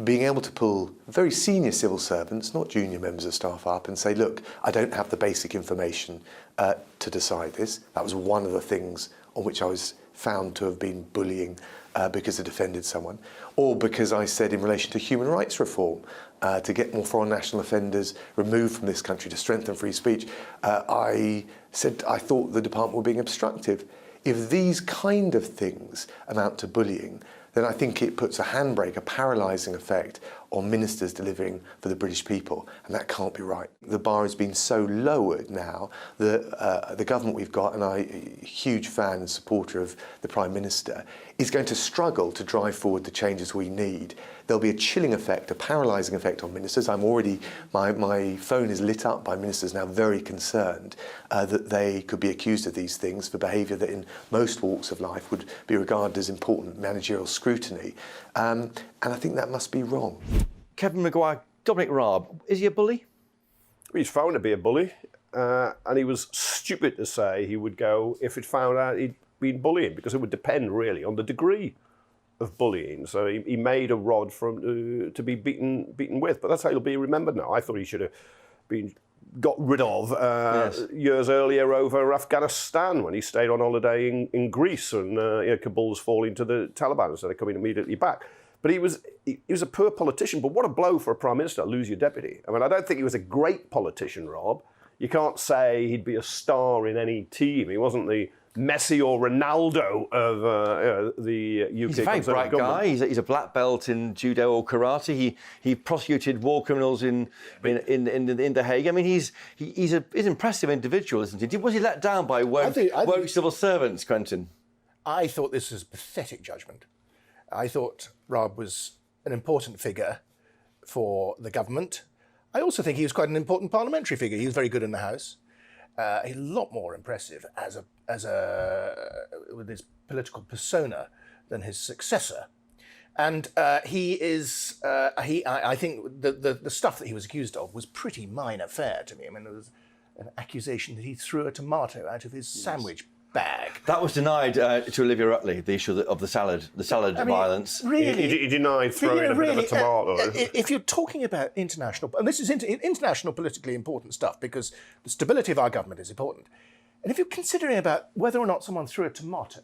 being able to pull very senior civil servants, not junior members of staff, up and say, look, I don't have the basic information to decide this. That was one of the things on which I was found to have been bullying because it offended someone, or because I said in relation to human rights reform, to get more foreign national offenders removed from this country to strengthen free speech, I said I thought the department were being obstructive. If these kind of things amount to bullying, then I think it puts a handbrake, a paralysing effect on ministers delivering for the British people, and that can't be right. The bar has been so lowered now that the government we've got, and I'm a huge fan and supporter of the Prime Minister, is going to struggle to drive forward the changes we need. There'll be a chilling effect, a paralysing effect on ministers. I'm already, my phone is lit up by ministers now very concerned that they could be accused of these things for behaviour that in most walks of life would be regarded as important managerial scrutiny. And I think that must be wrong.
Kevin Maguire, Dominic Raab, is he a bully?
He's found to be a bully, and he was stupid to say he would go if it found out he'd been bullying, because it would depend really on the degree of bullying. So he made a rod to be beaten with, but that's how he'll be remembered now. I thought he should have been got rid of years earlier over Afghanistan when he stayed on holiday in Greece and Kabul's falling to the Taliban instead of coming immediately back. But he was a poor politician, but what a blow for a Prime Minister to lose your deputy. I mean, I don't think he was a great politician, Rob. You can't say he'd be a star in any team. He wasn't the Messi or Ronaldo of the UK.
He's a very bright guy. He's a black belt in judo or karate. He prosecuted war criminals in The Hague. I mean, he's an impressive individual, isn't he? Was he let down by woke civil servants, Quentin?
I thought this was a pathetic judgment. I thought Rob was an important figure for the government. I also think he was quite an important parliamentary figure. He was very good in the House. A lot more impressive with his political persona than his successor. And I think the stuff that he was accused of was pretty minor fare to me. I mean, there was an accusation that he threw a tomato out of his sandwich bag.
That was denied to Olivia Rutley, the issue of the salad violence.
Really?
He denied throwing a bit of a tomato.
If you're talking about international, and this is international politically important stuff, because the stability of our government is important, and if you're considering about whether or not someone threw a tomato,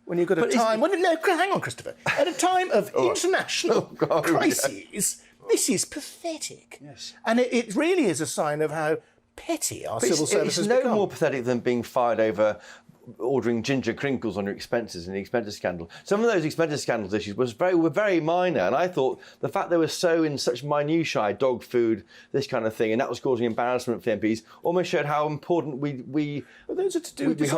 when you've got hang on, Christopher, at a time of international crises, this is pathetic.
Yes.
And it really is a sign of how petty our civil service has become.
It's no more pathetic than being fired over ordering ginger crinkles on your expenses in the expenses scandal. Some of those expenses scandals issues were very minor, and I thought the fact they were so in such minutiae, dog food, this kind of thing, and that was causing embarrassment for MPs, almost showed how important we
those are to do. These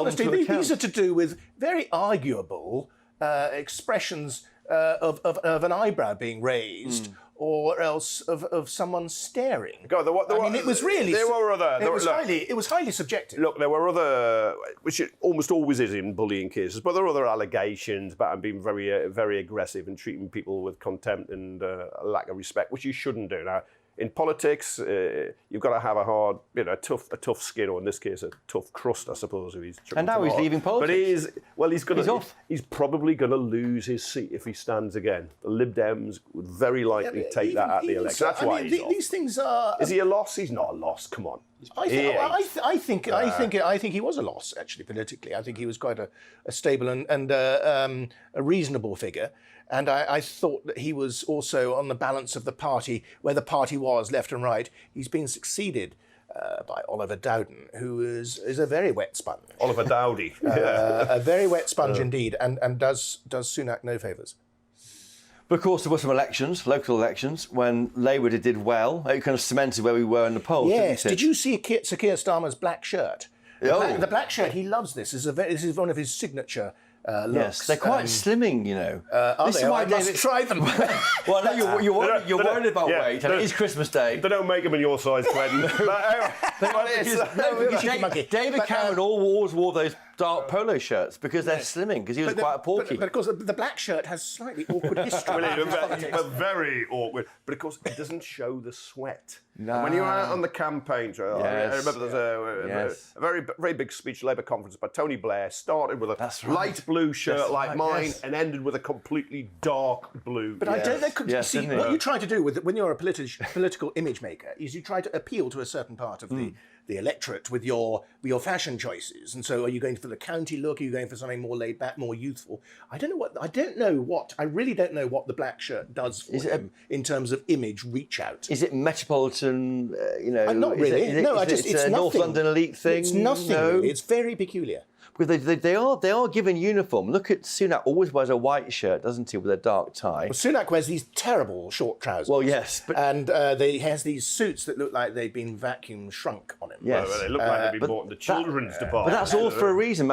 are to do with very arguable expressions of an eyebrow being raised. Or else of someone staring. It was really. It was highly subjective.
Look, there were other, which it almost always is in bullying cases, but there were other allegations about him being very, very aggressive and treating people with contempt and a lack of respect, which you shouldn't do. Now, in politics, you've got to have a hard, a tough skin, or in this case, a tough crust, I suppose. If he's
and now he's leaving politics.
But he's probably going to lose his seat if he stands again. The Lib Dems would very likely take that at the election. That's why he's off.
These things are.
Is he a loss? He's not a loss. Come on.
I think he was a loss, actually, politically. I think he was quite a stable and a reasonable figure. And I thought that he was also on the balance of the party, where the party was, left and right. He's been succeeded by Oliver Dowden, who is a very wet sponge.
Oliver Dowdy.
A very wet sponge indeed, and does Sunak no favours.
But of course, there were some elections, local elections, when Labour did well. It kind of cemented where we were in the polls.
Yes.
Didn't it?
Did you see Sir Keir Starmer's black shirt? The black shirt, he loves this. This is one of his signature looks.
Yes, they're quite slimming, you know.
This is why I must try them.
Well, no, you're worried about weight, and it is Christmas Day.
They don't make them in your size, Quentin.
David Cameron always wore those dark polo shirts because they're slimming, because he was quite a porky.
But of course, the black shirt has slightly awkward history.
Very awkward. But of course, it doesn't show the sweat.
No.
And when you're out on the campaign trail, I remember there's a very, very big speech, Labour conference by Tony Blair, started with a light blue shirt like mine and ended with a completely dark blue.
But I don't know. See, what you try to do when you're a political image maker is you try to appeal to a certain part of the electorate with your fashion choices. And so, are you going for the county look? Are you going for something more laid back, more youthful? I really don't know what the black shirt does for him in terms of image reach out.
Is it metropolitan?
Not really.
It's a North London elite thing.
It's nothing.
No.
Really. It's very peculiar.
Because they are given uniform. Look at Sunak, always wears a white shirt, doesn't he, with a dark tie.
Well, Sunak wears these terrible short trousers.
Well, yes.
And he has these suits that look like they've been vacuum shrunk on him.
Yes.
Well, they look like they've been bought in the children's department.
But that's all for a reason.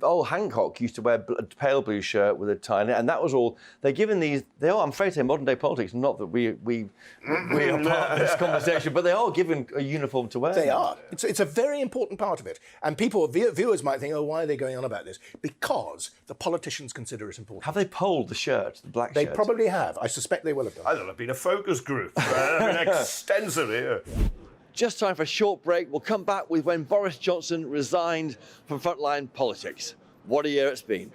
Old Hancock used to wear a pale blue shirt with a tie, and that was all. They're given these. They are, I'm afraid to say, modern day politics. Not that we are part of this conversation, but they are given a uniform to wear.
They are. It's a very important part of it. And viewers might think, why are they going on about this? Because the politicians consider it important.
Have they polled the shirt, the black shirt?
They probably have. I suspect they will have done.
I thought it'd been a focus group. Extensive here.
Just time for a short break. We'll come back with when Boris Johnson resigned from frontline politics. What a year it's been.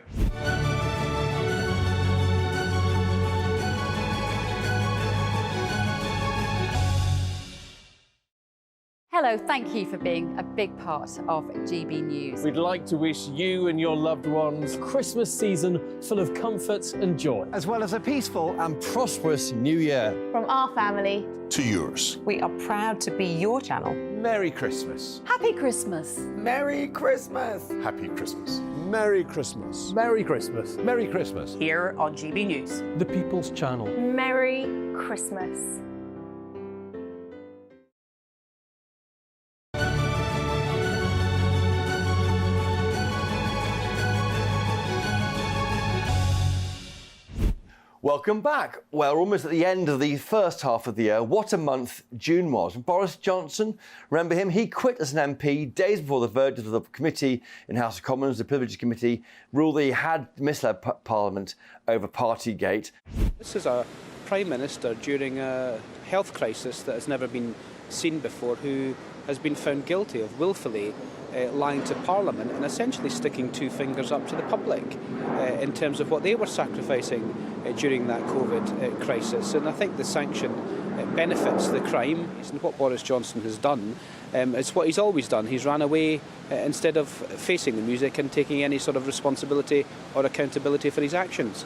Hello, thank you for being a big part of GB News.
We'd like to wish you and your loved ones a Christmas season full of comfort and joy.
As well as a peaceful and prosperous new year.
From our family
to yours.
We are proud to be your channel.
Merry Christmas.
Happy Christmas.
Merry Christmas.
Happy Christmas.
Merry Christmas.
Merry Christmas.
Merry Christmas.
Here on GB News.
The People's Channel.
Merry Christmas.
Welcome back. Well, we're almost at the end of the first half of the year. What a month June was. Boris Johnson, remember him? He quit as an MP days before the verdict of the committee in House of Commons, the Privileges Committee, ruled that he had misled Parliament over Partygate.
This is a Prime Minister during a health crisis that has never been seen before, who has been found guilty of willfully lying to Parliament and essentially sticking two fingers up to the public in terms of what they were sacrificing during that COVID crisis. And I think the sanction benefits the crime. And what Boris Johnson has done is what he's always done. He's ran away instead of facing the music and taking any sort of responsibility or accountability for his actions.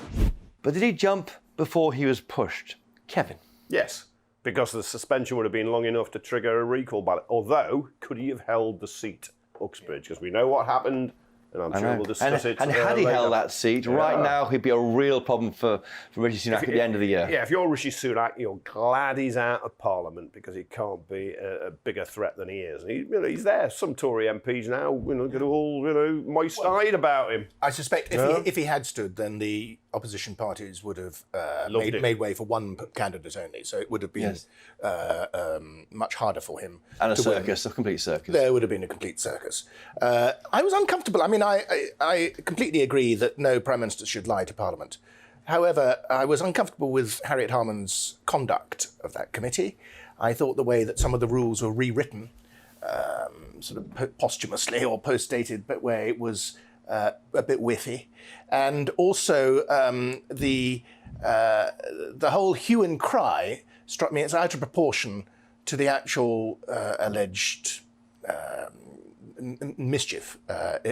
But did he jump before he was pushed? Kevin?
Yes, because the suspension would have been long enough to trigger a recall ballot. Although, could he have held the seat, Uxbridge? Because we know what happened, and I'm sure we'll discuss it.
And had he
later.
held that seat, right now he'd be a real problem for Rishi Sunak at the end of the year.
Yeah, if you're Rishi Sunak, you're glad he's out of Parliament because he can't be a bigger threat than he is. And he's there. Some Tory MPs now, get all moist-eyed about him.
I suspect if he had stood, then the opposition parties would have made way for one candidate only. So it would have been much harder for him.
And a circus, a complete circus.
There would have been a complete circus. I was uncomfortable. I mean, I completely agree that no Prime Minister should lie to Parliament. However, I was uncomfortable with Harriet Harman's conduct of that committee. I thought the way that some of the rules were rewritten, sort of posthumously or post-dated, but where it was a bit whiffy. And also the whole hue and cry struck me as out of proportion to the actual alleged mischief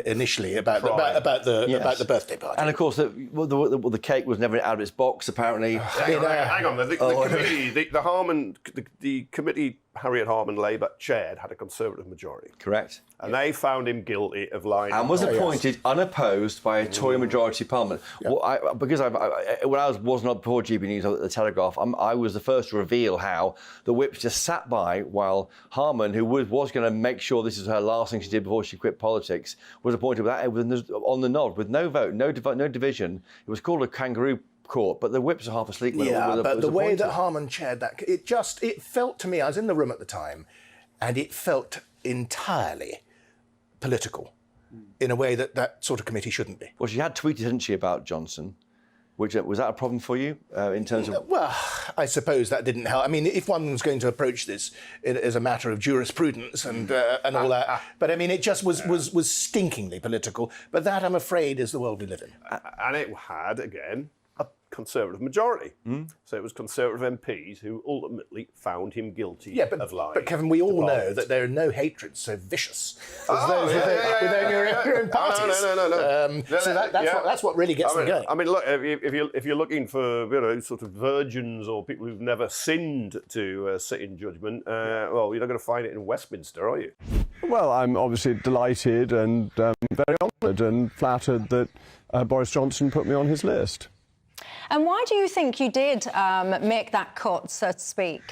initially about the birthday party.
And of course, the cake was never out of its box. Apparently,
hang on. The committee, the Harman, the committee Harriet Harman Labour chaired had a Conservative majority.
Correct.
And they found him guilty of lying.
And was appointed unopposed by a Tory majority Parliament. Yep. Well, when I wasn't on before GB News at the Telegraph, I was the first to reveal how the whips just sat by while Harman, who was going to make sure this is her last thing she did before she quit politics, was appointed on the nod with no vote, no division. It was called a kangaroo court, but the whips are half asleep.
But the way that Harman chaired that, it felt to me, I was in the room at the time, and it felt entirely political in a way that sort of committee shouldn't be.
Well, she had tweeted, didn't she, about Johnson? Was that a problem for you in terms of...
Well, I suppose that didn't help. I mean, if one was going to approach this as a matter of jurisprudence and all that, but I mean, it just was stinkingly political. But that, I'm afraid, is the world we live in.
And it had, again, a Conservative majority. So it was Conservative MPs who ultimately found him guilty of lying.
But Kevin, we all know that there are no hatreds so vicious as those within your own parties.
No.
So that's what really gets them going.
I mean, look, if you're looking for sort of virgins or people who've never sinned to sit in judgment, well, you're not going to find it in Westminster, are you?
Well, I'm obviously delighted and very honoured and flattered that Boris Johnson put me on his list.
And why do you think you did make that cut, so to speak?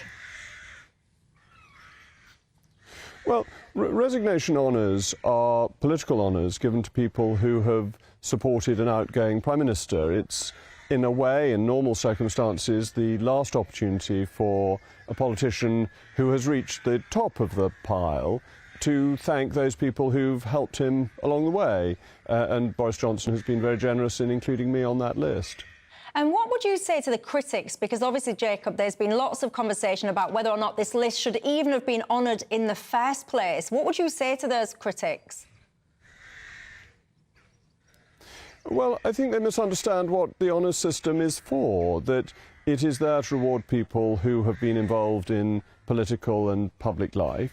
Well, resignation honours are political honours given to people who have supported an outgoing Prime Minister. It's, in a way, in normal circumstances, the last opportunity for a politician who has reached the top of the pile to thank those people who've helped him along the way. And Boris Johnson has been very generous in including me on that list.
And what would you say to the critics? Because obviously, Jacob, there's been lots of conversation about whether or not this list should even have been honoured in the first place. What would you say to those critics?
Well, I think they misunderstand what the honours system is for, that it is there to reward people who have been involved in political and public life,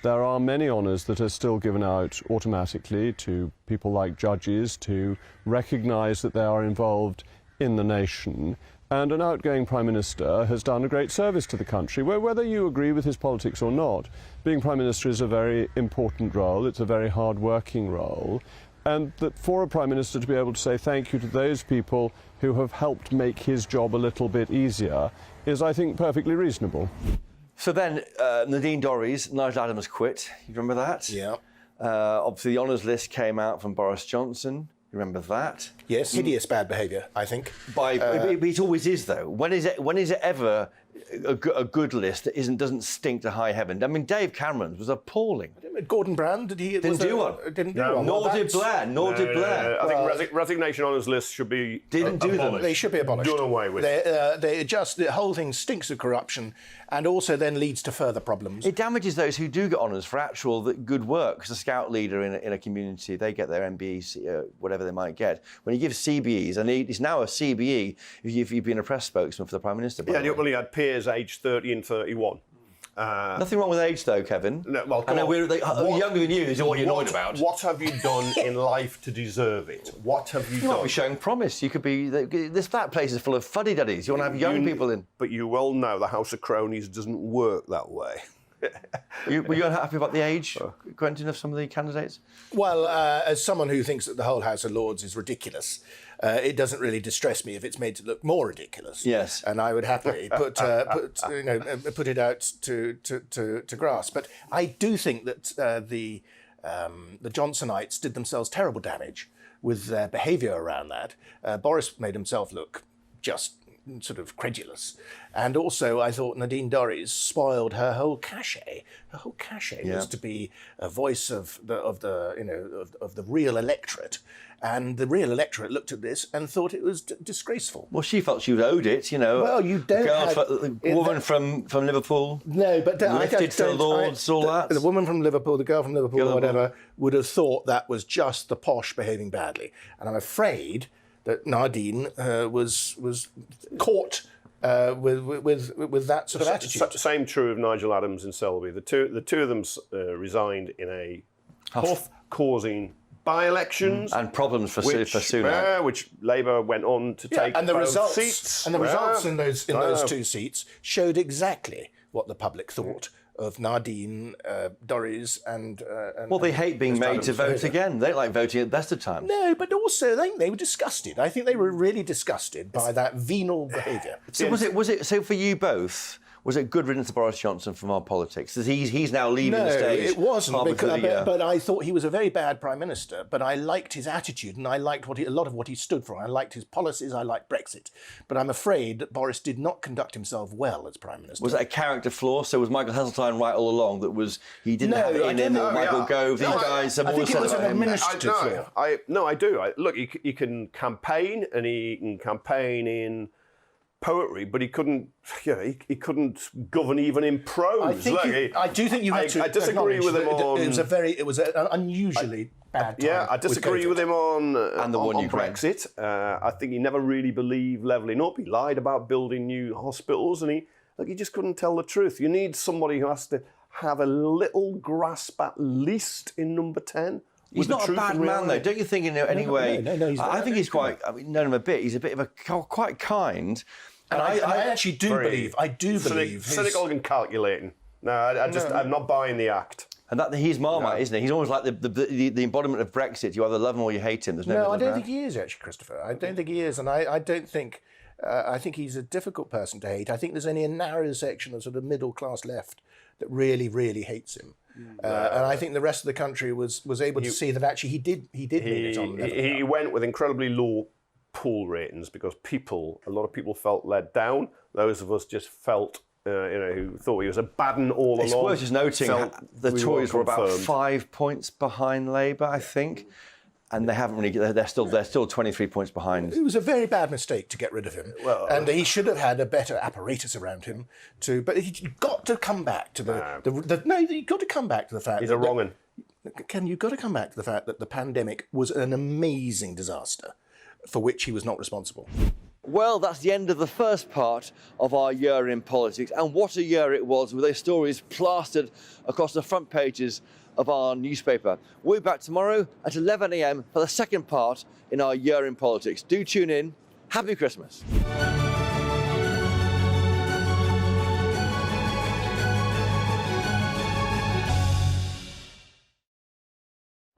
there are many honours that are still given out automatically to people like judges to recognise that they are involved in the nation. And an outgoing Prime Minister has done a great service to the country, where whether you agree with his politics or not, being Prime Minister is a very important role, it's a very hard-working role, and that for a Prime Minister to be able to say thank you to those people who have helped make his job a little bit easier is, I think, perfectly reasonable.
So then, Nadine Dorries, Nigel Adams quit. You remember that?
Yeah.
Obviously, the honours list came out from Boris Johnson. You remember that?
Yes, hideous bad behaviour, I think.
It always is, though. When is it ever a good list that doesn't stink to high heaven? I mean, Dave Cameron's was appalling.
Gordon Brown,
didn't do one.
Didn't do one.
Nor did Blair.
I think resignation honours list should be abolished.
They should be abolished.
Done away with.
The whole thing stinks of corruption, and also then leads to further problems.
It damages those who do get honours for actual good work. Because a scout leader in a community, they get their MBE, whatever they might get. When you give CBEs, and it's now a CBE if you've been a press spokesman for the Prime Minister.
Yeah, well, he had peers aged 30 and 31.
Nothing wrong with age, though, Kevin.
No, well,
I know we're younger than you is what you're annoyed about.
What have you done in life to deserve it? What have you done?
You might be showing promise. You could be... That place is full of fuddy-duddies. You want to have young people in.
But you well know the House of Cronies doesn't work that way.
Were you unhappy about the age, Quentin, of some of the candidates?
Well, as someone who thinks that the whole House of Lords is ridiculous, it doesn't really distress me if it's made to look more ridiculous.
Yes.
And I would happily put it out to grass. But I do think that the Johnsonites did themselves terrible damage with their behaviour around that. Boris made himself look just sort of credulous, and also I thought Nadine Dorries spoiled her whole cachet. Her whole cachet was to be a voice of the real electorate, and the real electorate looked at this and thought it was disgraceful.
Well, she felt she owed it, you know.
Well, you don't.
Woman from Liverpool.
No, but
lifted to the Lords, all that.
The woman from Liverpool, the girl from Liverpool, or whatever, would have thought that was just the posh behaving badly, and I'm afraid that Nadine was caught with that sort of attitude.
Same true of Nigel Adams and Selby. The two of them resigned in a huff causing by-elections
and problems for Sunak,
which Labour went on to take
and the
both
results,
seats.
And the results in those two seats showed exactly what the public thought of Nadine, Dorries, and
well, they hate being made to vote again. They like voting at best of times.
No, but also they were disgusted. I think they were really disgusted by that venal behaviour.
So was it? So for you both, was it good riddance to Boris Johnson from our politics? He's now leaving the stage.
No, it wasn't. But I thought he was a very bad Prime Minister. But I liked his attitude, and I liked a lot of what he stood for. I liked his policies. I liked Brexit. But I'm afraid that Boris did not conduct himself well as Prime Minister.
Was that a character flaw? So was Michael Heseltine right all along that he didn't have it in him, or Michael Gove? These guys have always said about him.
Administrative flaw.
I do. Look, he can campaign, and he can campaign in poetry, but he couldn't. He couldn't govern even in prose.
I do think you have to.
I disagree with him on.
It was an unusually bad time.
Yeah, I disagree with him on Brexit. I think he never really believed levelling up. He lied about building new hospitals, and he just couldn't tell the truth. You need somebody who has to have a little grasp, at least in number 10.
He's not a bad man, though, don't you think? In any way, I think he's quite. I mean, know him a bit. He's a bit of a quite kind.
And I actually do believe. I do believe.
Cynical and calculating. No, I'm not buying the act.
And he's Marmite, isn't he? He's almost like the embodiment of Brexit. You either love him or you hate him. There's
no, I don't think he is, actually, Christopher. I don't think he is. And I don't think... I think he's a difficult person to hate. I think there's only a narrow section of sort of middle-class left that really, really hates him. And I think the rest of the country was able to see that actually he did mean it on level.
He went with incredibly low poll ratings because a lot of people felt let down. Those of us just felt... who thought he was a bad un all along.
It's worth just noting the Tories were about 5 points behind Labour, I think, and they haven't really. They're still 23 points behind.
It was a very bad mistake to get rid of him, and he should have had a better apparatus around him. But he got to come back to you got to come back to the fact
he's a wrong un.
Ken, you've got to come back to the fact that the pandemic was an amazing disaster, for which he was not responsible.
Well, that's the end of the first part of our year in politics, and what a year it was, with those stories plastered across the front pages of our newspaper. We'll be back tomorrow at 11 a.m. for the second part in our year in politics. Do tune in. Happy Christmas.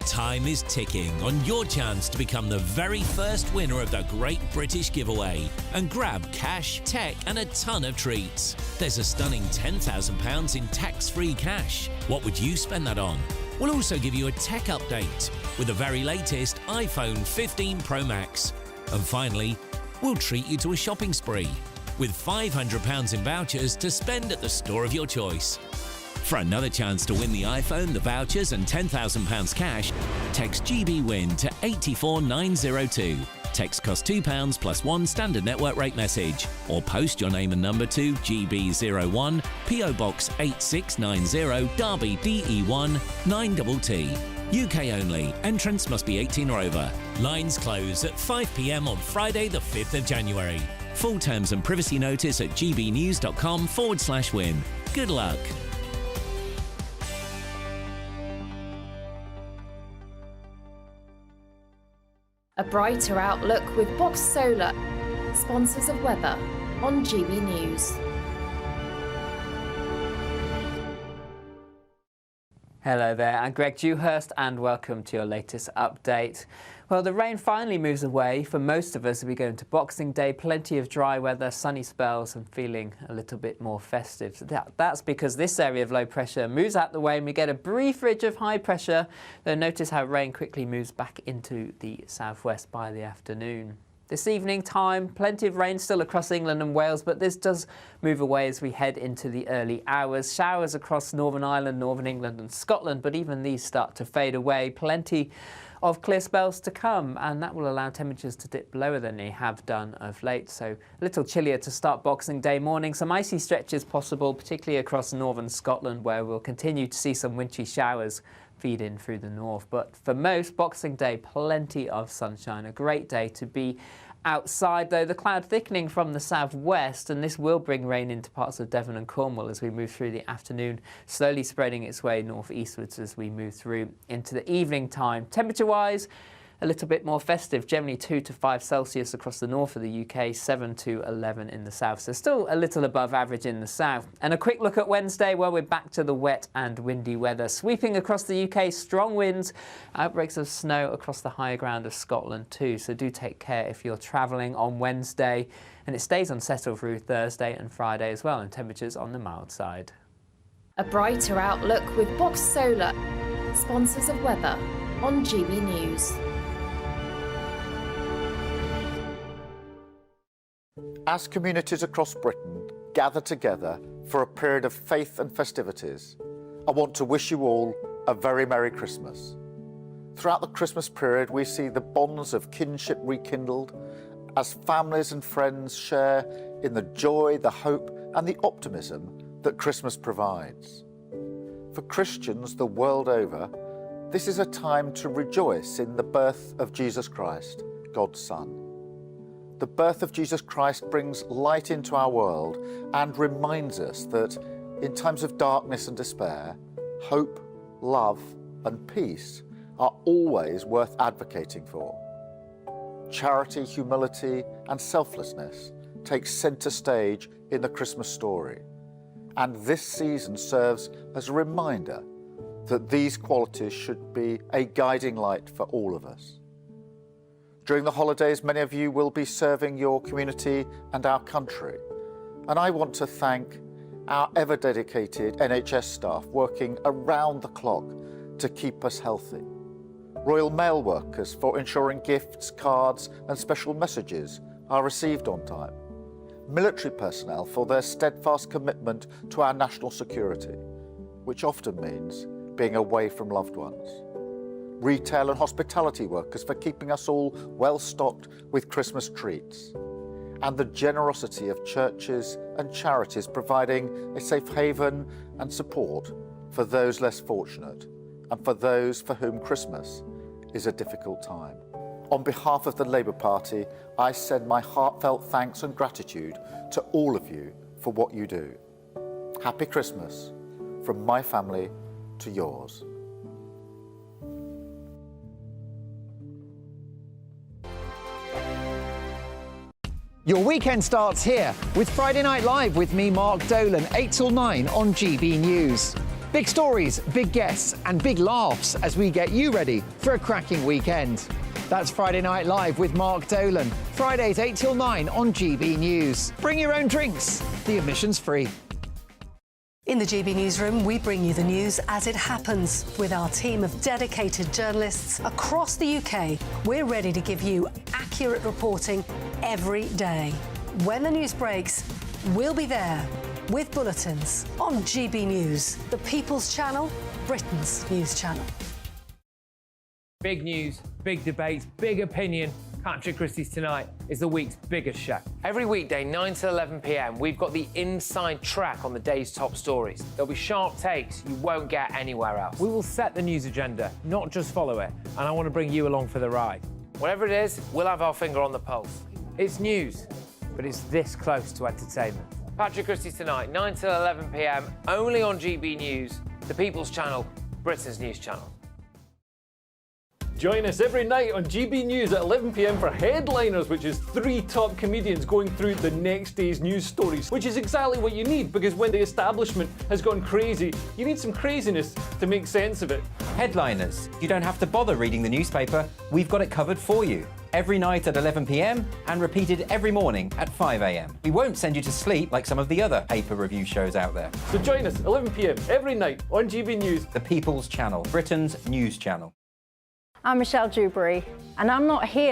Time is ticking on your chance to become the very first winner of the Great British Giveaway and grab cash, tech and a ton of treats. There's a stunning £10,000 in tax-free cash. What would you spend that on? We'll also give you a tech update with the very latest iPhone 15 Pro Max. And finally, we'll treat you to a shopping spree with £500 in vouchers to spend at the store of your choice. For another chance to win the iPhone, the vouchers and £10,000 cash, text GBWIN to 84902. Text costs £2 plus one standard network rate message, or post your name and number to GB01, PO Box 8690, Derby DE1 9TT. UK only. Entrance must be 18 or over. Lines close at 5 p.m. on Friday the 5th of January. Full terms and privacy notice at gbnews.com/win. Good luck.
A brighter outlook with Box Solar, sponsors of weather on GB News.
Hello there, I'm Greg Dewhurst and welcome to your latest update. Well, the rain finally moves away for most of us as we go into Boxing Day. Plenty of dry weather, sunny spells and feeling a little bit more festive. So that's because this area of low pressure moves out the way and we get a brief ridge of high pressure. Then notice how rain quickly moves back into the southwest by the afternoon. This evening time, plenty of rain still across England and Wales, but this does move away as we head into the early hours. Showers across Northern Ireland, Northern England and Scotland, but even these start to fade away. Plenty of clear spells to come, and that will allow temperatures to dip lower than they have done of late. So a little chillier to start Boxing Day morning. Some icy stretches possible, particularly across northern Scotland, where we'll continue to see some wintry showers feed in through the north. But for most, Boxing Day, plenty of sunshine. A great day to be outside, though the cloud thickening from the southwest, and this will bring rain into parts of Devon and Cornwall as we move through the afternoon, slowly spreading its way northeastwards as we move through into the evening time. Temperature-wise, a little bit more festive, generally 2 to 5 Celsius across the north of the UK, 7 to 11 in the south. So still a little above average in the south. And a quick look at Wednesday, well, we're back to the wet and windy weather. Sweeping across the UK, strong winds, outbreaks of snow across the higher ground of Scotland too. So do take care if you're travelling on Wednesday. And it stays unsettled through Thursday and Friday as well, and temperatures on the mild side.
A brighter outlook with Box Solar, sponsors of weather on GB News.
As communities across Britain gather together for a period of faith and festivities, I want to wish you all a very Merry Christmas. Throughout the Christmas period, we see the bonds of kinship rekindled as families and friends share in the joy, the hope, and the optimism that Christmas provides. For Christians the world over, this is a time to rejoice in the birth of Jesus Christ, God's Son. The birth of Jesus Christ brings light into our world and reminds us that in times of darkness and despair, hope, love, and peace are always worth advocating for. Charity, humility, and selflessness take centre stage in the Christmas story, and this season serves as a reminder that these qualities should be a guiding light for all of us. During the holidays, many of you will be serving your community and our country, and I want to thank our ever-dedicated NHS staff working around the clock to keep us healthy, Royal Mail workers for ensuring gifts, cards and special messages are received on time, military personnel for their steadfast commitment to our national security, which often means being away from loved ones, retail and hospitality workers for keeping us all well stocked with Christmas treats, and the generosity of churches and charities providing a safe haven and support for those less fortunate and for those for whom Christmas is a difficult time. On behalf of the Labour Party, I send my heartfelt thanks and gratitude to all of you for what you do. Happy Christmas from my family to yours.
Your weekend starts here with Friday Night Live with me, Mark Dolan, 8 till 9 on GB News. Big stories, big guests and big laughs as we get you ready for a cracking weekend. That's Friday Night Live with Mark Dolan. Fridays 8 till 9 on GB News. Bring your own drinks. The admission's free.
In the GB Newsroom, we bring you the news as it happens. With our team of dedicated journalists across the UK, we're ready to give you accurate reporting every day. When the news breaks, we'll be there with bulletins on GB News, the People's Channel, Britain's news channel.
Big news, big debates, big opinion. Patrick Christie's Tonight is the week's biggest show.
Every weekday, 9 to 11 p.m, we've got the inside track on the day's top stories. There'll be sharp takes you won't get anywhere else.
We will set the news agenda, not just follow it, and I want to bring you along for the ride.
Whatever it is, we'll have our finger on the pulse.
It's news, but it's this close to entertainment.
Patrick Christie's Tonight, 9 to 11 p.m, only on GB News, the People's Channel, Britain's news channel.
Join us every night on GB News at 11 p.m. for Headliners, which is 3 top comedians going through the next day's news stories, which is exactly what you need, because when the establishment has gone crazy, you need some craziness to make sense of it.
Headliners. You don't have to bother reading the newspaper. We've got it covered for you. Every night at 11 p.m. and repeated every morning at 5 a.m. We won't send you to sleep like some of the other paper review shows out there.
So join us 11 p.m. every night on GB News.
The People's Channel, Britain's news channel.
I'm Michelle Dewberry, and I'm not here